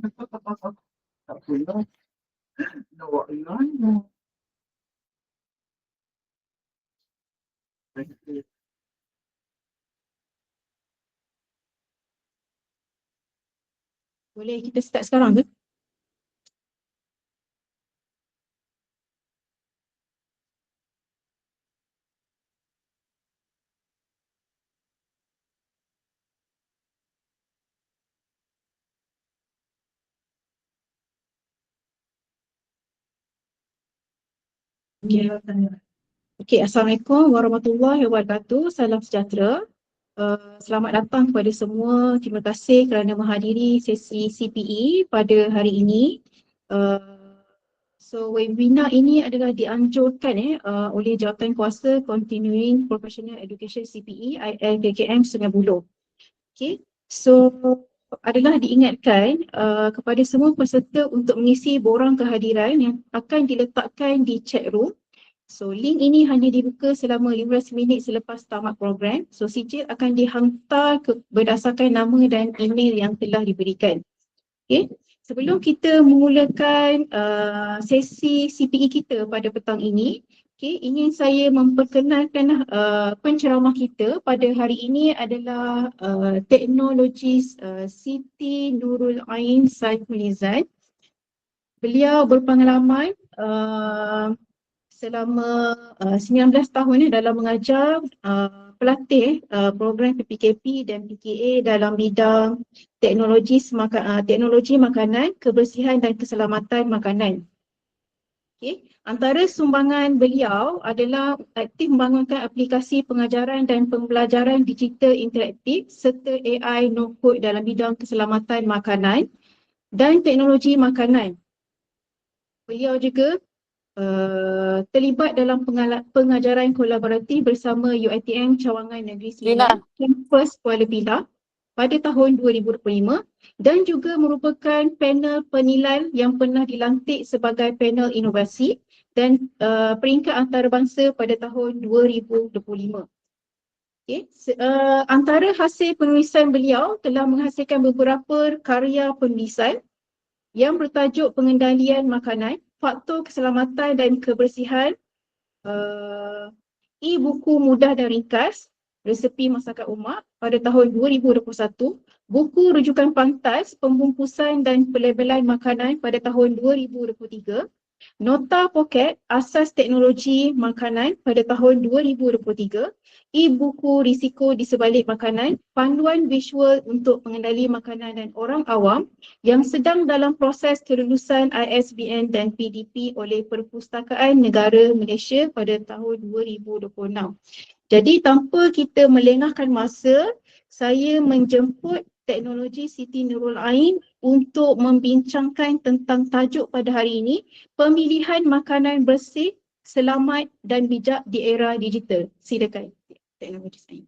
Tak apalah. Nak buat lain. Boleh kita start sekarang ke? Okay, Assalamualaikum warahmatullahi wabarakatuh. Salam sejahtera. Selamat datang kepada semua. Terima kasih kerana menghadiri sesi CPE pada hari ini. So webinar ini adalah dianjurkan oleh Jawatankuasa Continuing Professional Education CPE ILKKM Sungai Buloh. Okay, so adalah diingatkan kepada semua peserta untuk mengisi borang kehadiran yang akan diletakkan di chat room. So link ini hanya dibuka selama 15 minit selepas tamat program. So sijil akan dihantar berdasarkan nama dan email yang telah diberikan. Okay. Sebelum kita memulakan sesi CPE kita pada petang ini, okay, ingin saya memperkenalkan penceramah kita pada hari ini adalah teknologis Siti Nurul Ain Saifulizan. Beliau berpengalaman selama 19 tahun dalam mengajar pelatih program PPKP dan PKA dalam bidang teknologi makanan, kebersihan dan keselamatan makanan. Okay. Antara sumbangan beliau adalah aktif membangunkan aplikasi pengajaran dan pembelajaran digital interaktif serta AI no-code dalam bidang keselamatan makanan dan teknologi makanan. Beliau juga terlibat dalam pengajaran kolaboratif bersama UiTM Cawangan Negeri Sembilan, Kampus Kuala Pilah pada tahun 2025 dan juga merupakan panel penilai yang pernah dilantik sebagai panel inovasi dan peringkat antarabangsa pada tahun 2025. Okay. Antara hasil penulisan beliau telah menghasilkan beberapa karya penulisan yang bertajuk pengendalian makanan, faktor keselamatan dan kebersihan, e-buku mudah dan ringkas, resepi masakan umat pada tahun 2021, buku rujukan pantas, pembungkusan dan pelabelan makanan pada tahun 2023, nota poket asas teknologi makanan pada tahun 2023, e-buku risiko di sebalik makanan, panduan visual untuk pengendali makanan dan orang awam yang sedang dalam proses kelulusan ISBN dan PDP oleh Perpustakaan Negara Malaysia pada tahun 2026. Jadi tanpa kita melengahkan masa, saya menjemput teknologi Siti Nurul Ain untuk membincangkan tentang tajuk pada hari ini, pemilihan makanan bersih, selamat dan bijak di era digital. Silakan teknologi saya.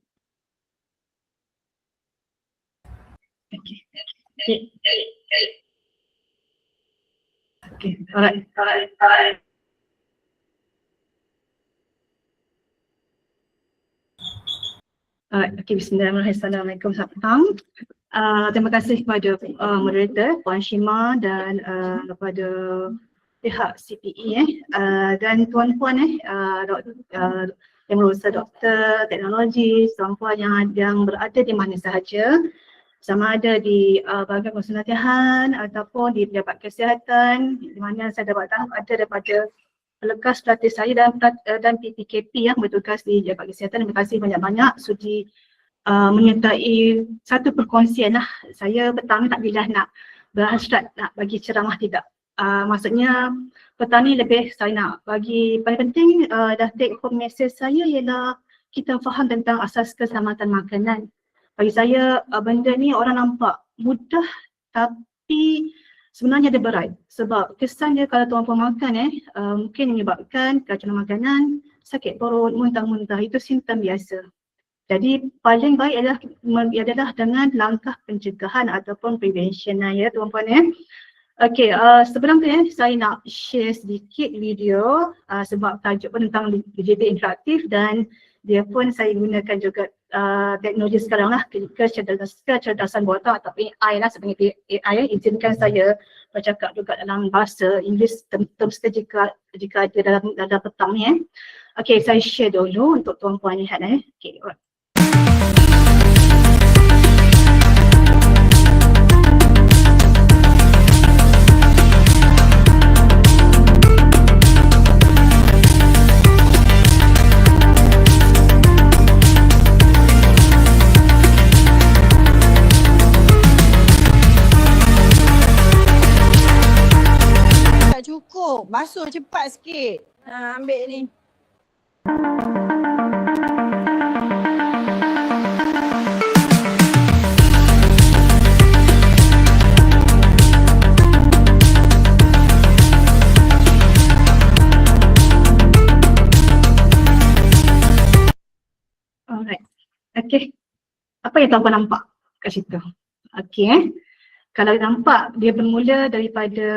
Okay, alright. Okay, bismillahirrahmanirrahim. Assalamualaikum, selamat petang. Terima kasih kepada moderator Puan Shima dan kepada pihak CPE dan tuan-puan yang berusaha doktor, teknologi, tuan-puan yang berada di mana sahaja, sama ada di bahagian konsultasian ataupun di pejabat kesihatan, di mana saya dapat tahu ada daripada lekas pelatih saya dan PPKP yang bertugas di Jabat Kesihatan. Terima kasih banyak-banyak sudi menyertai satu perkongsian lah. Saya petang tak bila nak berhasrat nak bagi ceramah tidak. Maksudnya petang ni lebih saya nak bagi paling penting dah take home message saya ialah kita faham tentang asas keselamatan makanan. Bagi saya benda ni orang nampak mudah tapi sebenarnya dia berat sebab kesan dia kalau tuan-puan makan mungkin menyebabkan keracunan makanan, sakit perut, muntah-muntah, itu simptom biasa. Jadi paling baik adalah dengan langkah pencegahan ataupun prevention ya tuan-puan . Okey, sebelum tu saya nak share sedikit video sebab tajuk pun tentang digital interaktif dan dia pun saya gunakan juga teknologi sekarang lah, kecerdasan buatan atau AI lah sebenarnya AI. Izinkan saya bercakap juga dalam bahasa Inggeris term jika ada dalam petang ni. Okay, saya share dulu untuk tuan-puan lihat Okay, alright. Tak cukup, basuh cepat sikit. Ambil ni. Alright. Okay. Apa yang tuan-puan nampak kat situ? Okay. Kalau nampak dia bermula daripada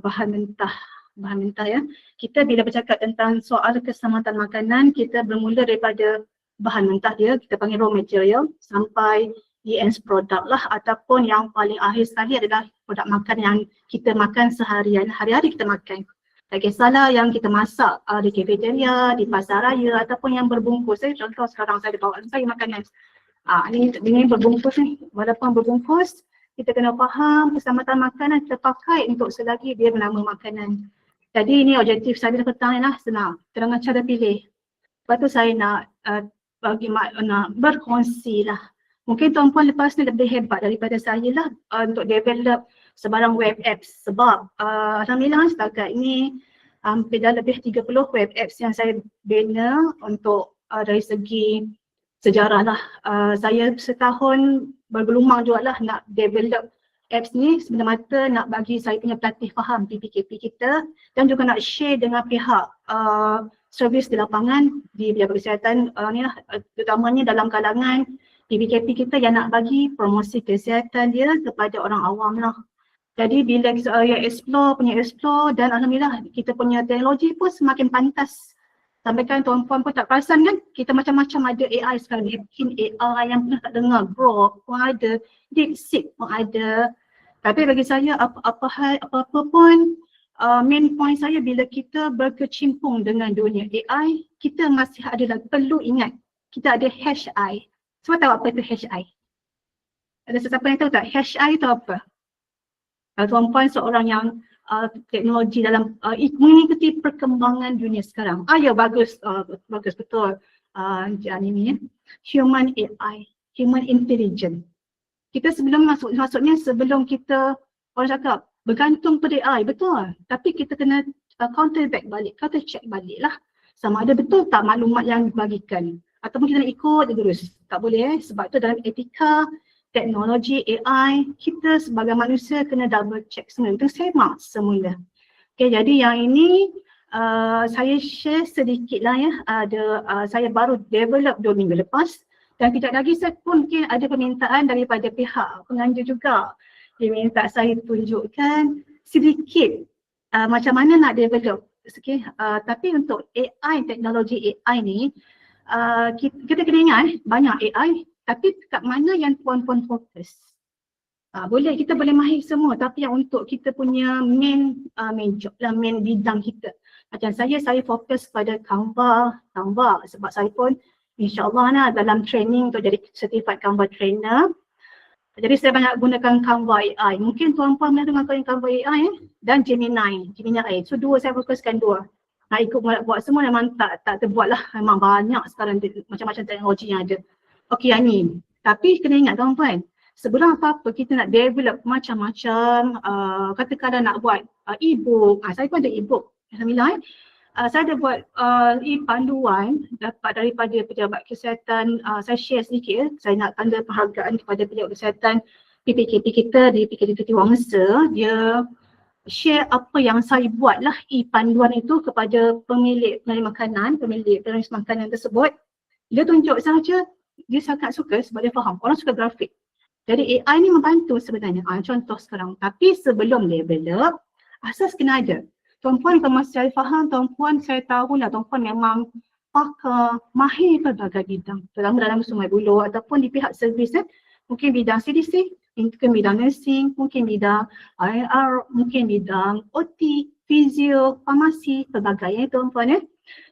bahan mentah ya. Kita bila bercakap tentang soal keselamatan makanan, kita bermula daripada bahan mentah dia, kita panggil raw material, sampai the end product lah, ataupun yang paling akhir sekali adalah produk makan yang kita makan seharian, hari-hari kita makan. Tak kisahlah yang kita masak di cafeteria, di pasar raya ataupun yang berbungkus. Contoh sekarang saya bawa saya makanan. Ini berbungkus ni, walaupun berbungkus, kita kena faham keselamatan makanan kita pakai untuk selagi dia bernama makanan. Jadi ini objektif saya petang ni lah, senang. Dengan cara pilih. Lepas tu saya nak nak berkongsi lah. Mungkin tuan-puan lepas ni lebih hebat daripada saya lah untuk develop sebarang web apps. Sebab alhamdulillah setakat ini hampir dah lebih 30 web apps yang saya bina untuk dari segi sejarah lah. Saya setahun bergelumang juga lah nak develop apps ni semata-mata nak bagi saya punya pelatih faham PPKP kita dan juga nak share dengan pihak servis di lapangan di pejabat kesihatan ni lah, terutamanya dalam kalangan PPKP kita yang nak bagi promosi kesihatan dia kepada orang awam lah. Jadi bila saya explore dan alhamdulillah kita punya teknologi pun semakin pantas. Sampai kan tuan-puan pun tak perasan kan, kita macam-macam ada AI sekarang, bikin AI yang pernah tak dengar, Grok pun ada, DeepSeek pun ada. Tapi bagi saya apa pun main point saya bila kita berkecimpung dengan dunia AI, kita masih ada perlu ingat, kita ada HI. Semua tahu apa itu HI? Ada sesiapa yang tahu tak HI itu apa? Tuan-puan seorang yang teknologi dalam mengikuti perkembangan dunia sekarang. Ya bagus, bagus betul. Ini human AI, human intelligence. Kita sebelum maksudnya sebelum kita orang cakap bergantung pada AI, betul. Tapi kita kena counter back balik, counter check balik lah. Sama ada betul tak maklumat yang dibagikan. Ataupun kita nak ikut je terus. Tak boleh sebab tu dalam etika teknologi AI, kita sebagai manusia kena double check semula, kita semak semula. Okay, jadi yang ini saya share sedikit lah ya, saya baru develop 2 minggu lepas dan kejap lagi saya pun mungkin ada permintaan daripada pihak penganjur juga. Dia minta saya tunjukkan sedikit macam mana nak develop. Okay, tapi untuk AI, teknologi AI ni, kita kena ingat banyak AI. Tapi kat mana yang puan-puan fokus? Boleh, kita boleh mahir semua tapi yang untuk kita punya main job lah, main bidang kita. Macam saya fokus pada Canva sebab saya pun insyaAllah lah dalam training untuk jadi certified Canva trainer. Jadi saya banyak gunakan Canva AI. Mungkin tuan-puan pernah dengar Canva AI dan Gemini AI. So dua saya fokuskan dua. Nak ikut buat semua memang tak terbuat lah. Memang banyak sekarang macam-macam teknologi yang ada. Okey yang ni. Tapi kena ingat tuan-puan, sebelum apa-apa kita nak develop macam-macam, katakanlah nak buat e-book. Saya pun ada e-book. Alhamdulillah. Saya ada buat panduan dapat daripada pejabat kesihatan. Saya share sedikit. Saya nak tanda penghargaan kepada pejabat kesihatan PPKP kita di PKP Wangsa. Dia share apa yang saya buat lah panduan itu kepada pemilik makanan, pemilik penerima makanan tersebut. Dia tunjuk saja. Dia sangat suka sebab dia faham. Orang suka grafik. Jadi AI ni membantu sebenarnya. Contoh sekarang. Tapi sebelum develop, asas kena ada. Tuan-puan kalau masih saya faham, tuan-puan saya tahulah tuan-puan memang pakar, mahir berbagai bidang, terutama dalam Sungai Buloh ataupun di pihak servis, mungkin bidang CDC, mungkin bidang nursing, mungkin bidang IR, mungkin bidang OT, fizio, farmasi, pelbagai tuan-puan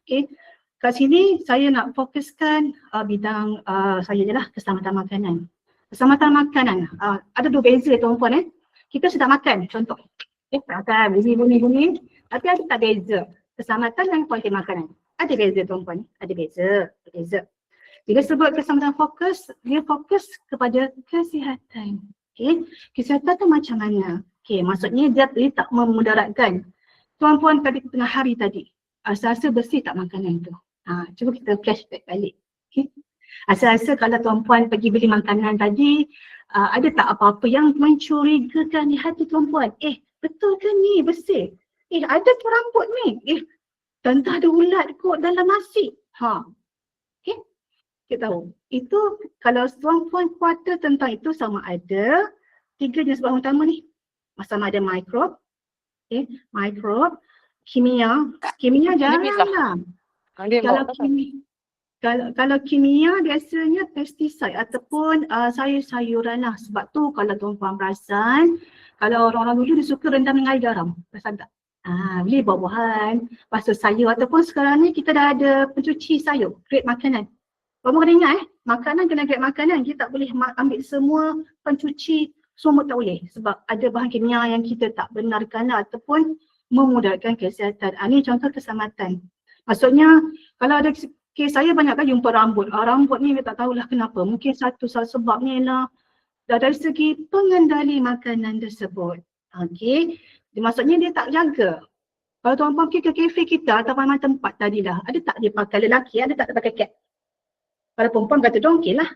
Okay. Kat sini saya nak fokuskan bidang saya je lah, keselamatan makanan. Keselamatan makanan, ada dua beza tuan-puan Kita sedang makan, contoh. Makan bunyi-bunyi, tapi ada tak beza keselamatan dan kualiti makanan. Ada beza tuan-puan, ada beza. Bila sebut keselamatan fokus, dia fokus kepada kesihatan. Okay. Kesihatan tu macam mana? Okay, maksudnya dia tak memudaratkan. Tuan-puan tadi tengah hari tadi, rasa bersih tak makanan tu? Cuba kita flashback balik. Okay. Rasa kalau tuan-puan pergi beli makanan tadi, ada tak apa-apa yang mencurigakan di hati tuan-puan? Betul ke ni bersih? Ada tu rambut ni. Tentu ada ulat kot dalam nasi. Okay. Kita tahu. Itu kalau tuan-puan kuata tentang itu sama ada 3 jenis bahan utama ni. Sama ada mikrob, mikrob, kimia. Kimia jaranglah. Kalau kimia biasanya pesticide ataupun sayur-sayuran lah. Sebab tu kalau tuan-puan perasan, kalau orang-orang dulu dia suka rendam dengan air garam. Perasan tak? Beli buah-buahan, basuh sayur ataupun sekarang ni kita dah ada pencuci sayur, grade makanan. Tuan-puan kena ingat makanan kena grade makanan. Kita tak boleh ambil semua pencuci, semua tak boleh. Sebab ada bahan kimia yang kita tak benarkan ataupun memudaratkan kesihatan. Ini contoh keselamatan. Maksudnya kalau ada kes saya banyak kali jumpa rambut. Rambut ni tak tahulah kenapa. Mungkin satu sebabnya ialah dari segi pengendali makanan tersebut. Okey. Maksudnya dia tak jaga. Kalau tuan-puan pergi ke kafe kita atau mana tempat tadi dah, ada tak dia pakai lelaki, ada tak dia pakai cap? Kalau perempuan kata dong okey lah.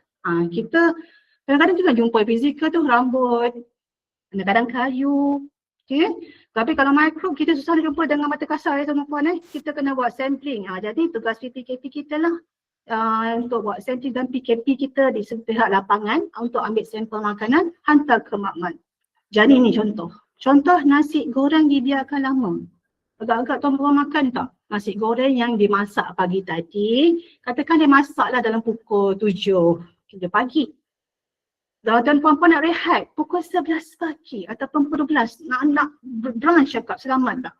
Kita kadang-kadang juga jumpa fizikal tu rambut, kadang-kadang kayu. Okay. Tapi kalau mikrob kita susah jumpa dengan mata kasar tuan-puan kita kena buat sampling. Jadi tugas PKP kita lah untuk buat sampling dan PKP kita di pihak lapangan untuk ambil sampel makanan, hantar ke makmal. Jadi ni contoh. Contoh nasi goreng dibiarkan lama. Agak-agak tuan-puan makan tak? Nasi goreng yang dimasak pagi tadi, katakan dia masaklah dalam pukul 7 pagi. Dan puan-puan nak rehat pukul 11 pagi ataupun pukul 12, nak brunch cakap selamat tak?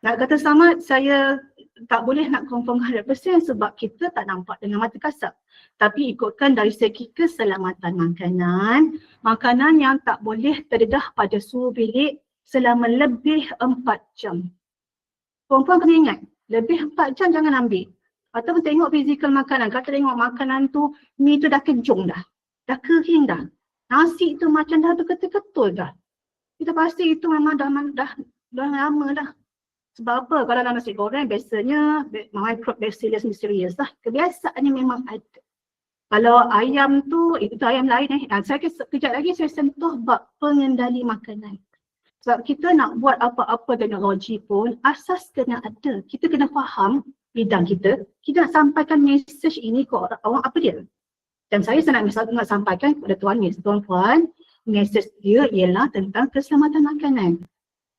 Nak kata selamat, saya tak boleh nak confirm 100% sebab kita tak nampak dengan mata kasar. Tapi ikutkan dari segi keselamatan makanan, makanan yang tak boleh terdedah pada suhu bilik selama lebih 4 jam. Puan-puan kena ingat, lebih 4 jam jangan ambil. Ataupun tengok fizikal makanan, kata tengok makanan tu, mi tu dah kejung dah kering dah. Nasi tu macam dah ketul-ketul dah. Kita pasti itu memang dah lama dah. Sebab apa? Kalau dalam nasi goreng biasanya microbacillus mysterious lah. Kebiasaannya memang ada. Kalau ayam tu, itu ayam lain Saya kejap lagi saya sentuh bab pengendali makanan. Sebab kita nak buat apa-apa teknologi pun, asas kena ada. Kita kena faham bidang kita. Kita nak sampaikan message ini ke orang apa dia. Dan saya nak sampaikan kepada tuan-puan, message dia ialah tentang keselamatan makanan.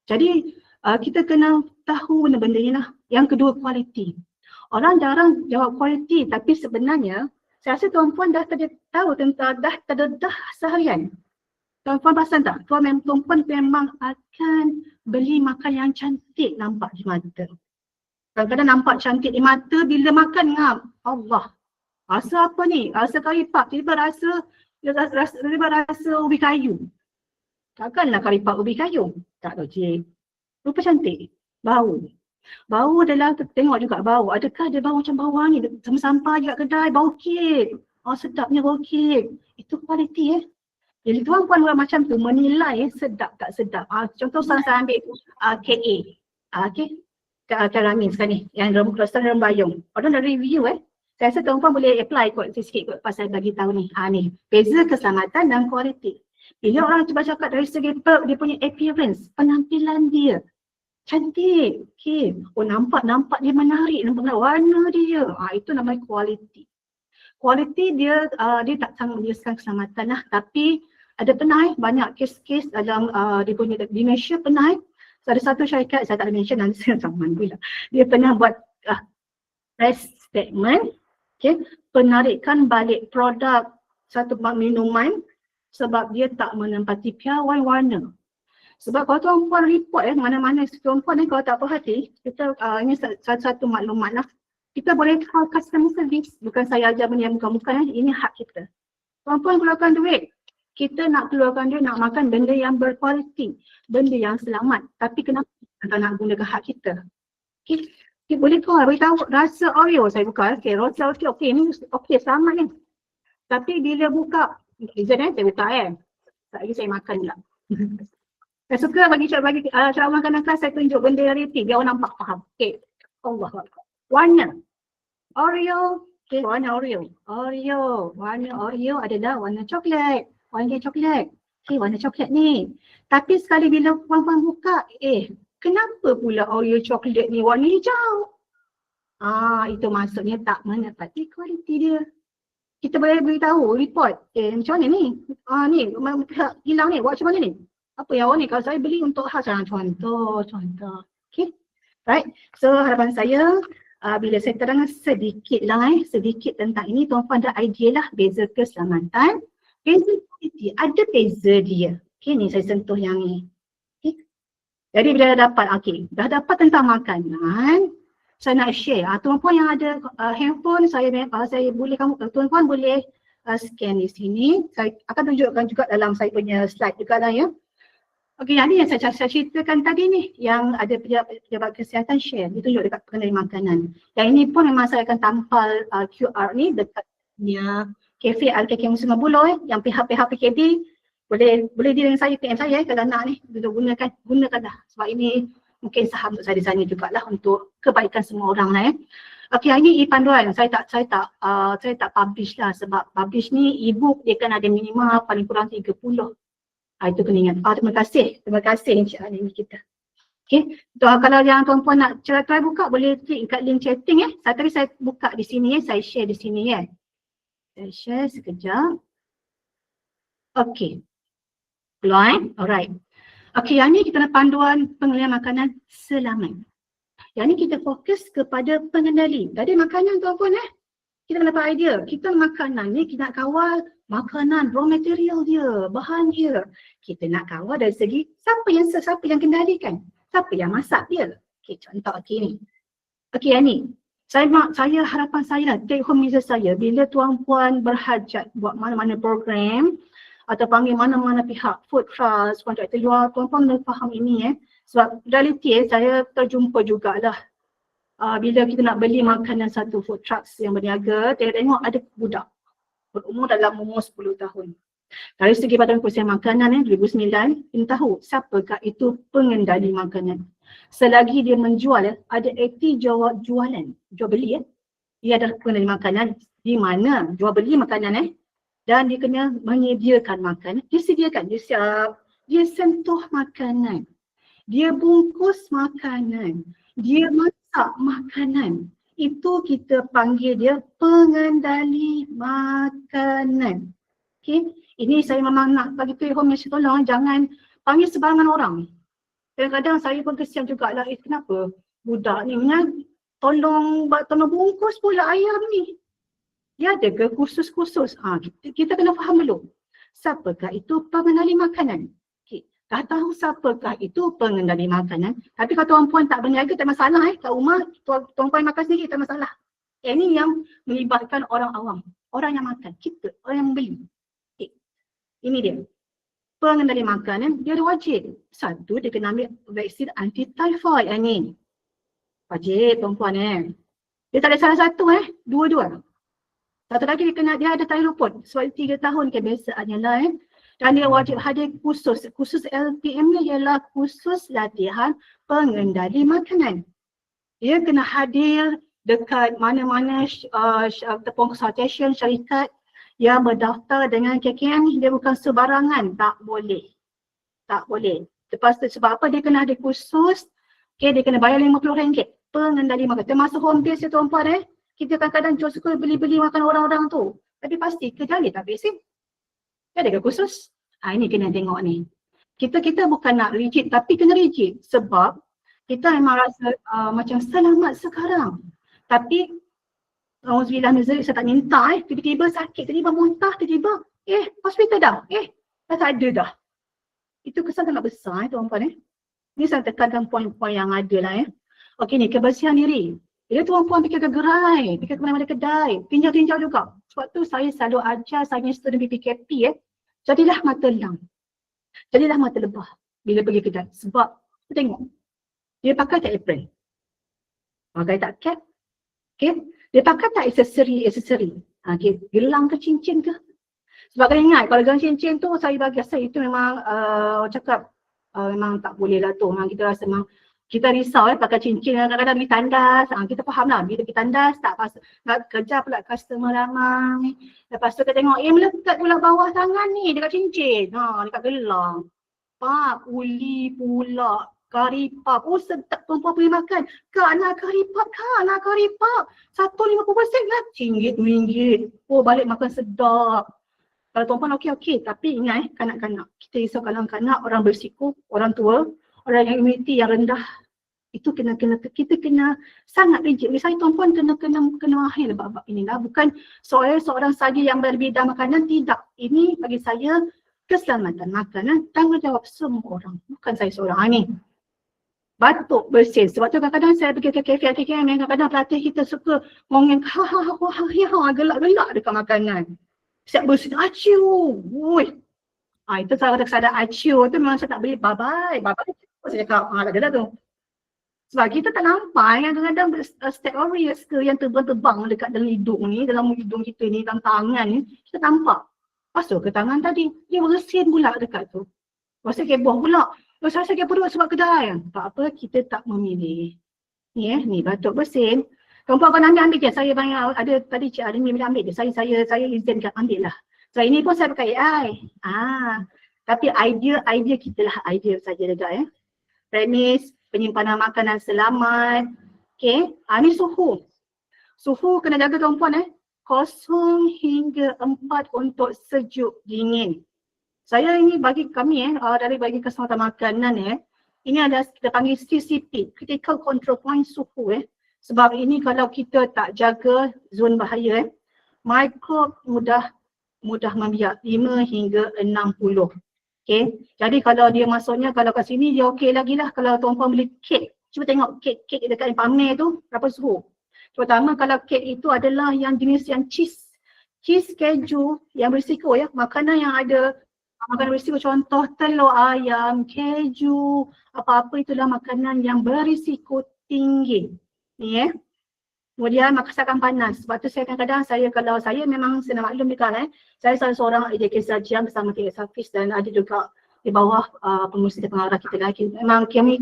Jadi kita kena tahu benda-benda ni lah. Yang kedua, kualiti. Orang jarang jawab kualiti, tapi sebenarnya saya rasa tuan-puan dah tahu tentang dah terdedah seharian. Tuan-puan perasan tak? Tuan-puan memang akan beli makan yang cantik nampak di mata. Kadang-kadang nampak cantik di mata, bila makan ngam, Allah. Rasa apa ni? Rasa kari pap, tiba rasa ubi kayu. Takkanlah kari pap ubi kayu. Tak logik. Rupa cantik. Bau. Bau adalah, tengok juga bau. Adakah dia bau macam bau wangi? Sama sampah juga kedai, bau kek. Sedapnya bau kek. Itu kualiti Jadi tuan-puan orang macam tu menilai sedap tak sedap. Contoh saya ambil KA. Karamin sekarang ni. Yang dalam bayung. Orang dah review Saya rasa tuan-puan boleh apply sikit kot pasal bagi tahu ni. Ni. Beza keselamatan dan kualiti. Bila orang cuba cakap dari segi dia punya appearance, penampilan dia. Cantik. Okay. Nampak dia menarik. Nampak warna dia. Itu namanya kualiti. Kualiti dia tak sangat menjelaskan keselamatan lah. Tapi ada pernah banyak kes-kes dalam dia punya dementia pernah. Ada satu syarikat, saya tak ada mention nanti saya sama pula. Dia pernah buat Price statement, okay, penarikan balik produk satu minuman sebab dia tak menempati piawai warna. Sebab kalau tuan-puan report mana-mana tuan-puan kalau tak perhati, kita ini satu maklumat lah. Kita boleh call customer service, bukan saya ajar benda yang bukan-bukan, ini hak kita. Tuan-puan keluarkan duit, kita nak keluarkan duit nak makan benda yang berkualiti, benda yang selamat. Tapi kenapa kita nak gunakan hak kita? Okay. Okay, boleh kau beritahu rasa Oreo saya buka. Okay, rasa Oreo, okay ni okay selamat ni. Tapi bila buka, izin saya buka tak lagi saya makan pula. Saya suka bagi ceramah kanan kelas saya tunjuk benda realiti biar orang nampak faham. Okay, Allah. Warna Oreo, okay, warna Oreo. Warna Oreo adalah warna coklat. Warna coklat. Okay, warna coklat ni. Tapi sekali bila puan-puan buka, kenapa pula Oreo coklat ni warna hijau? Itu maksudnya tak menepati kualiti dia. Kita boleh beritahu, report. Macam mana ni? Ni, hilang ni, buat macam mana ni? Apa yang ni? Kalau saya beli untuk khas, contoh. Okay, right. So harapan saya, bila saya terangkan sedikit tentang ini, tuan-puan ada idea lah beza keselamatan, beza kualiti, ada beza dia. Okay, ni saya sentuh yang ni. Okay. Jadi bila dah dapat tentang makanan, saya nak share. Tuan-puan yang ada handphone, saya boleh tuan-puan boleh scan di sini. Saya akan tunjukkan juga dalam saya punya slide juga lah ya. Okey, yang ni yang saya ceritakan tadi ni, yang ada pejabat kesihatan share, dia tunjuk dekat pengendali makanan. Yang ini pun memang saya akan tampal QR ni dekat kafe Al-Kaki Musim Buloh yang pihak-pihak PKB boleh dia dengan saya, PM saya kalau nak ni, gunakan dah. Sebab ini mungkin saham untuk saya di sana jugalah untuk kebaikan semua orang lah ya. Okey, ini e-panduan. Saya tak publish lah sebab publish ni e-book dia kan ada minimal paling kurang 30. Itu kena ingat. Terima kasih Encik Ali kita. Okey, kalau yang tuan-puan nak try buka boleh klik kat link chatting ya. Saya buka di sini ya, saya share di sini ya. Saya share sekejap. Okey. Keluar alright. Okey, yang ni kita nak panduan pengendalian makanan selamat. Yang ni kita fokus kepada pengendali. Jadi makanan tuan-puan kita kena dapat idea. Kita makanan ni kita nak kawal makanan, raw material dia, bahan dia. Kita nak kawal dari segi siapa yang kendalikan, siapa yang masak dia. Okey, contoh ni. Okey, yang ni. Harapan saya take home message saya bila tuan-puan berhajat buat mana-mana program atau panggil mana-mana pihak food trust, kontraktor luar, tuan-puan kena faham ini sebab realiti saya terjumpa jugalah bila kita nak beli makanan satu food trucks yang berniaga, tengok ada budak berumur dalam umur 10 tahun. Dari segi Badan Kebersihan Makanan 2009, kita tahu siapakah itu pengendali makanan. Selagi dia menjual, ada akti jual beli dia adalah pengendali makanan di mana jual beli makanan dan dia kena menyediakan makanan, dia siap, dia sentuh makanan, dia bungkus makanan, dia masak makanan. Itu kita panggil dia pengendali makanan. Okay, ini saya memang nak bagi take home message, tolong jangan panggil sebarangan orang. Kadang-kadang saya pun kesian jugalah, kenapa budak ni tolong bungkus pula ayam ni. Dia ada ke khusus-khusus? Kita kena faham dulu. Siapakah itu pengendali makanan? Okay. Dah tahu siapakah itu pengendali makanan. Tapi kalau tuan-puan tak berniaga tak masalah kat rumah tuan-puan makan sendiri tak masalah. Ini yang melibatkan orang awam. Orang yang makan, kita, orang yang beli. Okay. Ini dia. Pengendali makanan dia ada wajib. Satu, dia kena ambil vaksin anti-typhoid ni. Wajib tuan-puan Dia tak ada salah satu dua-dua. Satu lagi dia ada tarikh luput sebab 3 tahun kebiasaannya lah dan dia wajib hadir khusus LPM ni ialah khusus latihan pengendali makanan. Dia kena hadir dekat mana-mana consultation syarikat yang berdaftar dengan KKM ni, dia bukan sebarangan, tak boleh. Lepas tu sebab apa dia kena hadir khusus, dia kena bayar RM50 pengendali makanan. Termasuk home base tuan-puan kita kadang-kadang suka beli-beli makan orang-orang tu. Tapi pasti kendali tak vaksin. Dia ada khusus. Ini kena tengok ni. Kita bukan nak rigid tapi kena rigid sebab kita memang rasa macam selamat sekarang. Tapi Alhamdulillah Nazari, saya tak minta tiba-tiba sakit, tiba-tiba muntah, tiba-tiba hospital dah, dah tak ada dah. Itu kesan sangat besar tuan-puan Ni saya tekankan poin-poin yang ada lah Okey ni, kebersihan diri. Bila tuan-puan fikir ke gerai, fikir ke mana-mana kedai, tinjau-tinjau juga. Sebab tu saya selalu ajar saya student PPKP jadilah mata elang. Jadilah mata lebah bila pergi kedai. Sebab tengok, dia pakai tak apron? Pakai tak cap? Okay. Dia pakai tak aksesori? Okay. Gelang ke cincin ke? Sebab kena ingat, kalau gelang cincin tu saya bagi rasa itu memang memang tak boleh lah tu. Memang kita rasa memang kita risau pakai cincin kadang-kadang pergi tandas. Kita faham lah bila pergi tandas tak pas nak kejar pula customer ramai. Lepas tu kita tengok melekat pula bawah tangan ni dekat cincin. Dekat gelang. Pak, uli pula. Karipap. Oh sedap tuan-puan pergi makan. Kak nak karipap, RM1.50 lah. RM1, RM2. Oh balik makan sedap. Kalau tuan-puan okey. Tapi ingat kanak-kanak. Kita risau kanak-kanak, orang berisiko, orang tua, orang yang imuniti yang rendah. Itu kita kena sangat rigid. Misalnya tuan-puan kena mahir bab-bab ini lah. Bukan seorang saja yang berbidang makanan, tidak. Ini bagi saya keselamatan makanan, tanggungjawab semua orang. Bukan saya seorang ni. Batuk, bersin. Sebab tu kadang-kadang saya pergi ke kafe, kadang-kadang pelatih kita suka ngomongin gelak-gelak dekat makanan. Siap bersin, aciu. Itu saya kata kesadaran aciu tu memang saya tak boleh bye-bye. Saya cakap, tak ada tu. Sebab kita tak nampak kadang-kadang step aureus ke yang terbang-terbang dekat dalam hidung ni, dalam hidung kita ni, dalam tangan ni, kita nampak. Masuk ke tangan tadi, dia bersin pula dekat tu. Rasa keboh pula. Rasa keboh sebab kedai. Tak apa, kita tak memilih. Ni batuk bersin. Tuan-puan kau ambil je. Saya banyak ada tadi Cik Arini bila ambil je. Saya izinkan ambil lah. So ini pun saya pakai AI. Tapi idea kita lah. Idea saja juga Premis, penyimpanan makanan selamat. Okay. Ni suhu. Suhu kena jaga tuan-puan 0 hingga 4 untuk sejuk dingin. Saya ini bagi kami dari bagi keselamatan makanan ini ada kita panggil CCP, Critical Control Point suhu Sebab ini kalau kita tak jaga zon bahaya mikrob mudah membiak 5 hingga 60. Okay. Jadi kalau dia masuknya kalau kat sini dia okey lagi lah. Kalau tuan-puan beli kek, cuba tengok kek dekat pamer tu berapa suhu. Terutama kalau kek itu adalah yang jenis yang cheese keju yang berisiko makanan yang ada makanan berisiko contoh telur ayam, keju, apa-apa itulah makanan yang berisiko tinggi. Ni Kemudian masakan panas. Sebab tu saya kadang-kadang kalau saya memang saya nak maklum juga saya salah seorang AJK Sajian bersama KS Hafiz dan ada juga di bawah pengurusi dan pengarah kita lagi. Memang kami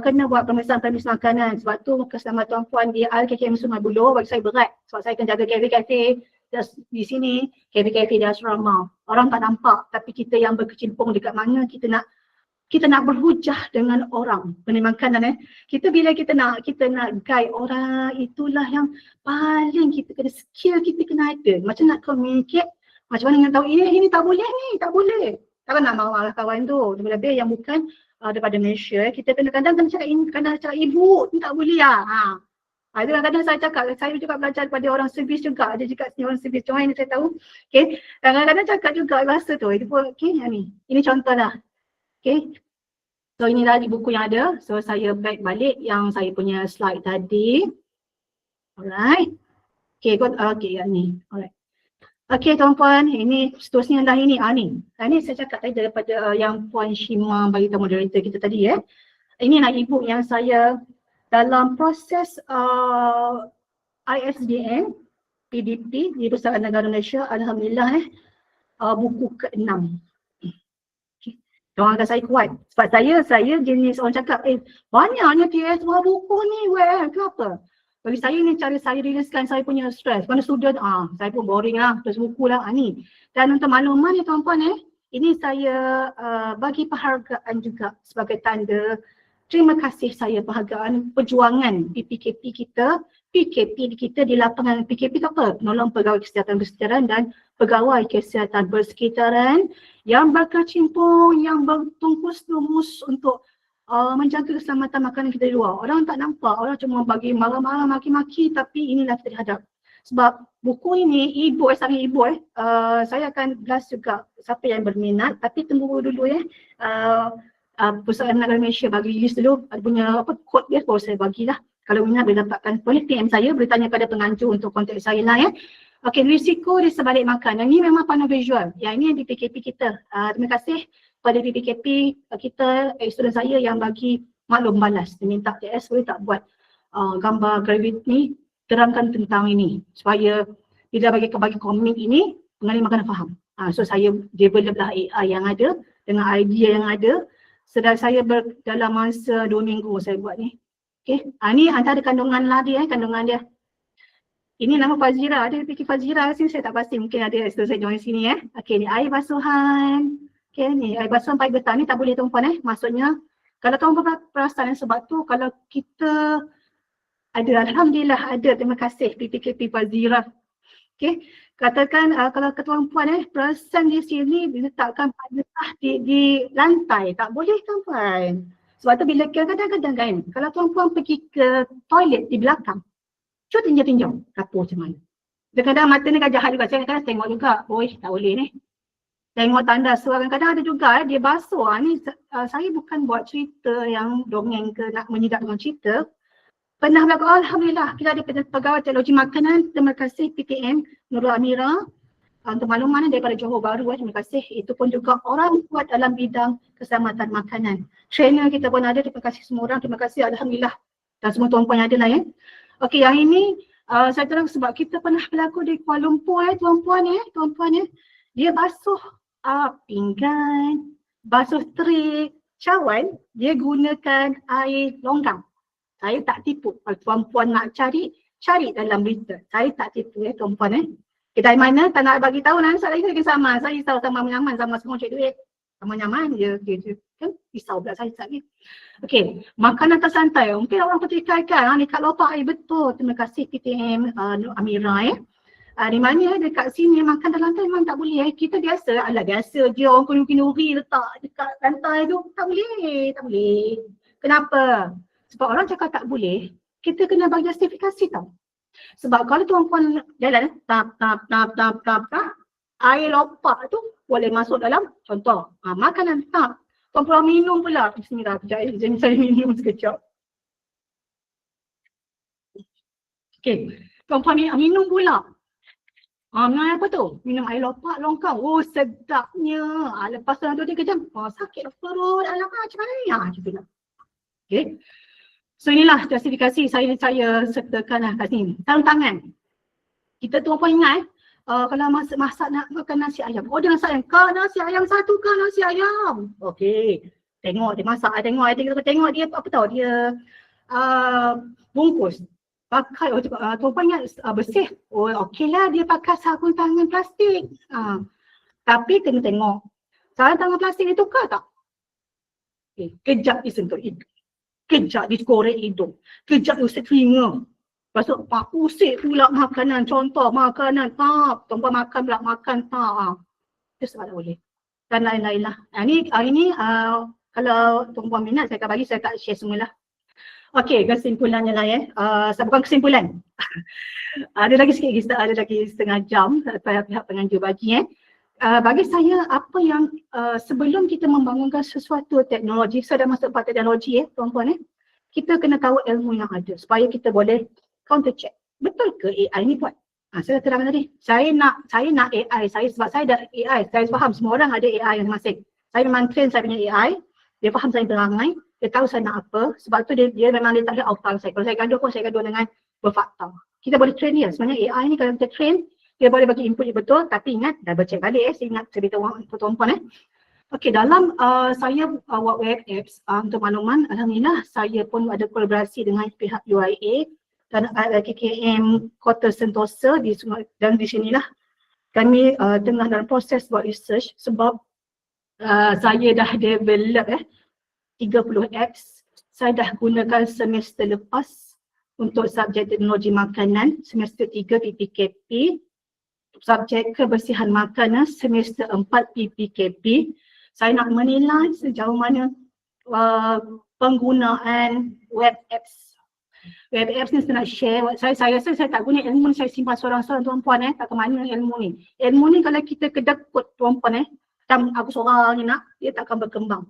kena buat pemeriksaan makanan. Sebab tu keselamatan tuan-puan di KKM Sungai Buloh bagi saya berat. Sebab saya kena jaga kafe-kafe di sini, kafe-kafe di asrama. Orang tak nampak tapi kita yang berkecimpung dekat mana kita nak berhujah dengan orang penerima makanan bila kita nak guide orang, itulah yang paling kita kena skill kita kena ada. Macam nak communicate, macam mana nak tahu ini tak boleh ni, tak boleh. Takkan nak marah kawan tu, lebih yang bukan daripada Malaysia. Kita kadang-kadang kena cakap kadang cakap ibu ni tak boleh lah. Itu kadang-kadang saya juga belajar daripada orang servis juga. Ada juga orang servis cuma ini saya tahu. Okay. Kadang-kadang cakap juga bahasa tu. Itu pun ni. Ini contoh lah. Okay. So inilah di buku yang ada. So saya back balik yang saya punya slide tadi. Alright. Okay, yang ni. Alright. Okay tuan-puan, ini seterusnya dah ini. Ini saya cakap tadi daripada yang Puan Shima bagi tahu moderator kita tadi Ini nak ibu yang saya dalam proses ISDN PDP di Persatuan Negara Malaysia, alhamdulillah buku ke-6. Orang kata saya kuat. Sebab saya jenis orang cakap, banyaknya TS buat buku ni, kenapa? Bagi saya ni cara saya riliskan saya punya stres. Mana student, saya pun boring lah, tulis buku lah, ni. Dan untuk makluman tuan-puan ini saya bagi penghargaan juga sebagai tanda terima kasih saya penghargaan perjuangan PKP kita di lapangan. PKP itu apa? Penolong pegawai kesihatan bersekitaran dan pegawai kesihatan bersekitaran yang berkecimpung, yang bertungkus lumus untuk menjaga keselamatan makanan kita di luar. Orang tak nampak, orang cuma bagi marah-marah, maki-maki, tapi inilah kita dihadap. Sebab buku ini, saya akan blast juga siapa yang berminat, tapi tunggu dulu ya. Pusat Negara Malaysia bagi list dulu, punya kod dia baru saya bagilah. Kalau minat boleh dapatkan, boleh PM saya, boleh tanya pada penganjur untuk kontak saya lah ya. Okey, risiko di sebalik makan. Yang ini memang panel visual. Yang ini yang di PKP kita. Terima kasih pada PKP kita, student saya yang bagi maklum balas. Dia minta TS boleh tak buat gambar gravity ni, terangkan tentang ini. Supaya bila bagi komik ini, pengalih makanan faham. So saya develop lah AI yang ada dengan idea yang ada. Sedang saya dalam masa 2 minggu saya buat ni. Okay, ni antara kandungan lah dia, kandungan dia. Ini nama Fazira, ada fikir Fazira sini saya tak pasti, mungkin ada student saya join sini Okay, ni air basuhan. Okay, ni air basuhan pakai getah ni tak boleh tuan-puan maksudnya kalau tuan-puan perasan sebab tu kalau kita ada, alhamdulillah ada, terima kasih PPKP Fazira. Okay, katakan kalau ketuan-puan perasan di sini diletakkan getah di lantai, tak boleh tuan-puan. Sebab tu bila kadang-kadang kan, kalau tuan-puan pergi ke toilet di belakang, cuba tinjau-tinjau dapur macam mana. Kadang-kadang mata ni kan jahat juga, saya kadang-kadang tengok juga, tak boleh ni. Tengok tanda suara, kadang-kadang ada juga dia basuh. Ni saya bukan buat cerita yang dongeng ke nak menyidak dengan cerita. Pernah berlaku, alhamdulillah kita ada pegawai teknologi makanan, terima kasih PTM Nurul Amira untuk makluman daripada Johor Bahru, terima kasih. Itu pun juga orang kuat dalam bidang keselamatan makanan. Trainer kita pun ada, terima kasih semua orang, terima kasih alhamdulillah. Dan semua tuan-puan yang ada lah ya. Okey, yang ini saya terang sebab kita pernah berlaku di Kuala Lumpur tuan-puan dia basuh pinggan, basuh tray, cawan, dia gunakan air longgang. Saya tak tipu. Kalau tuan-puan nak cari dalam berita. Saya tak tipu tuan-puan Kedai mana tak nak bagi tahu nanti saya lagi sama. Saya risau sama menyaman, sama semua cek duit. Sama nyaman je kan risau pula saya tak ni. Okey, makanan tersantai. Mungkin orang petikaikan dekat lopak betul. Terima kasih PTM Amira di mana dekat sini makan dalam lantai memang tak boleh Kita biasa je orang kunuri letak dekat lantai tu. Tak boleh. Kenapa? Sebab orang cakap tak boleh, kita kena bagi justifikasi tau. Sebab kalau tuan-puan jalan tap, air lopak tu boleh masuk dalam contoh makanan tak. Tuan-puan minum pula. Bismillah, kejap jadi saya minum sekejap. Okey, tuan-puan minum pula. Minum apa tu? Minum air lopak longkang. Sedapnya. Lepas tu 2-3 jam, sakit perut. Alamak, macam mana ni? Macam tu lah. Okey. So inilah justifikasi saya sertakan lah kat sini. Sarung tangan. Kita tuan-puan ingat kalau masak nak makan nasi ayam. Order nasi ayam. Nasi ayam satu ke nasi ayam? Okey. Tengok dia masak. Tengok dia apa tahu dia bungkus. Pakai tuan-puan ingat bersih. Okeylah dia pakai sarung tangan plastik. Tapi kena tengok. Sarung tangan plastik dia tukar tak? Kejap disentuh hidung. Kejap dikorek hidung. Kejap usik telinga. Lepas tu usik pula makanan. Contoh makanan tak. Tuan-puan makan pula makan tak. Itu sebab tak boleh. Dan lain-lain lah. Hari ni kalau tuan-puan minat saya akan bagi, saya tak share semualah. Okey, kesimpulannya lah bukan kesimpulan. Ada lagi sikit, ada lagi setengah jam pihak penganjur bagi bagi saya apa yang sebelum kita membangunkan sesuatu teknologi, saya dah masuk pada teknologi tuan-puan kita kena tahu ilmu yang ada supaya kita boleh counter check. Betul ke AI ni buat? Saya terang tadi. Saya nak AI, sebab saya dah AI, saya faham semua orang ada AI masing-masing. Saya memang train saya punya AI, dia faham saya perangai, dia tahu saya nak apa, sebab tu dia memang dia tak ada outcome saya. Kalau saya gaduh pun saya gaduh dengan berfakta. Kita boleh train dia. Sebenarnya AI ni kalau kita train, dia boleh bagi input yang betul, tapi ingat, dah bercek balik saya ingat saya beritahu tuan-tuan Okey, dalam saya buat web apps untuk makluman, alhamdulillah saya pun ada kolaborasi dengan pihak UIA dan KKM Kota Sentosa dan di sinilah kami tengah dalam proses buat research sebab saya dah develop 30 apps. Saya dah gunakan semester lepas untuk subjek teknologi makanan, semester 3 PPKP. Subjek kebersihan makanan semester 4 PPKP. Saya nak menilai sejauh mana penggunaan web apps. Web apps ni saya nak share, saya rasa saya tak guna ilmu ni, saya simpan seorang-seorang tuan-puan tak ke mana ilmu ni. Ilmu ni kalau kita kedekut tuan-puan macam aku seorang ni nak, dia tak akan berkembang.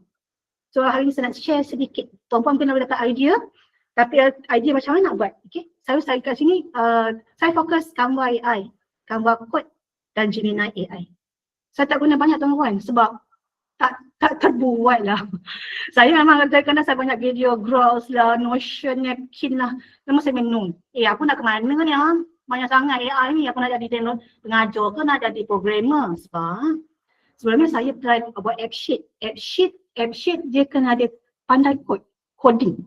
So hari ni saya nak share sedikit, tuan-puan kena dapat idea, tapi idea macam mana nak buat. Okay? Saya kat sini, saya fokus Canva AI, Canva Code dan Gemini AI. Saya tak guna banyak tuan-puan sebab tak terbuat lah. Saya memang kadang-kadang saya banyak video Growth lah, Notion, Napkin lah. Memang saya menung. Aku nak ke mana ni banyak sangat AI ni. Aku nak jadi pengajar ke nak jadi programmer. Sebab sebelumnya saya try buat app sheet. App sheet dia kena ada pandai coding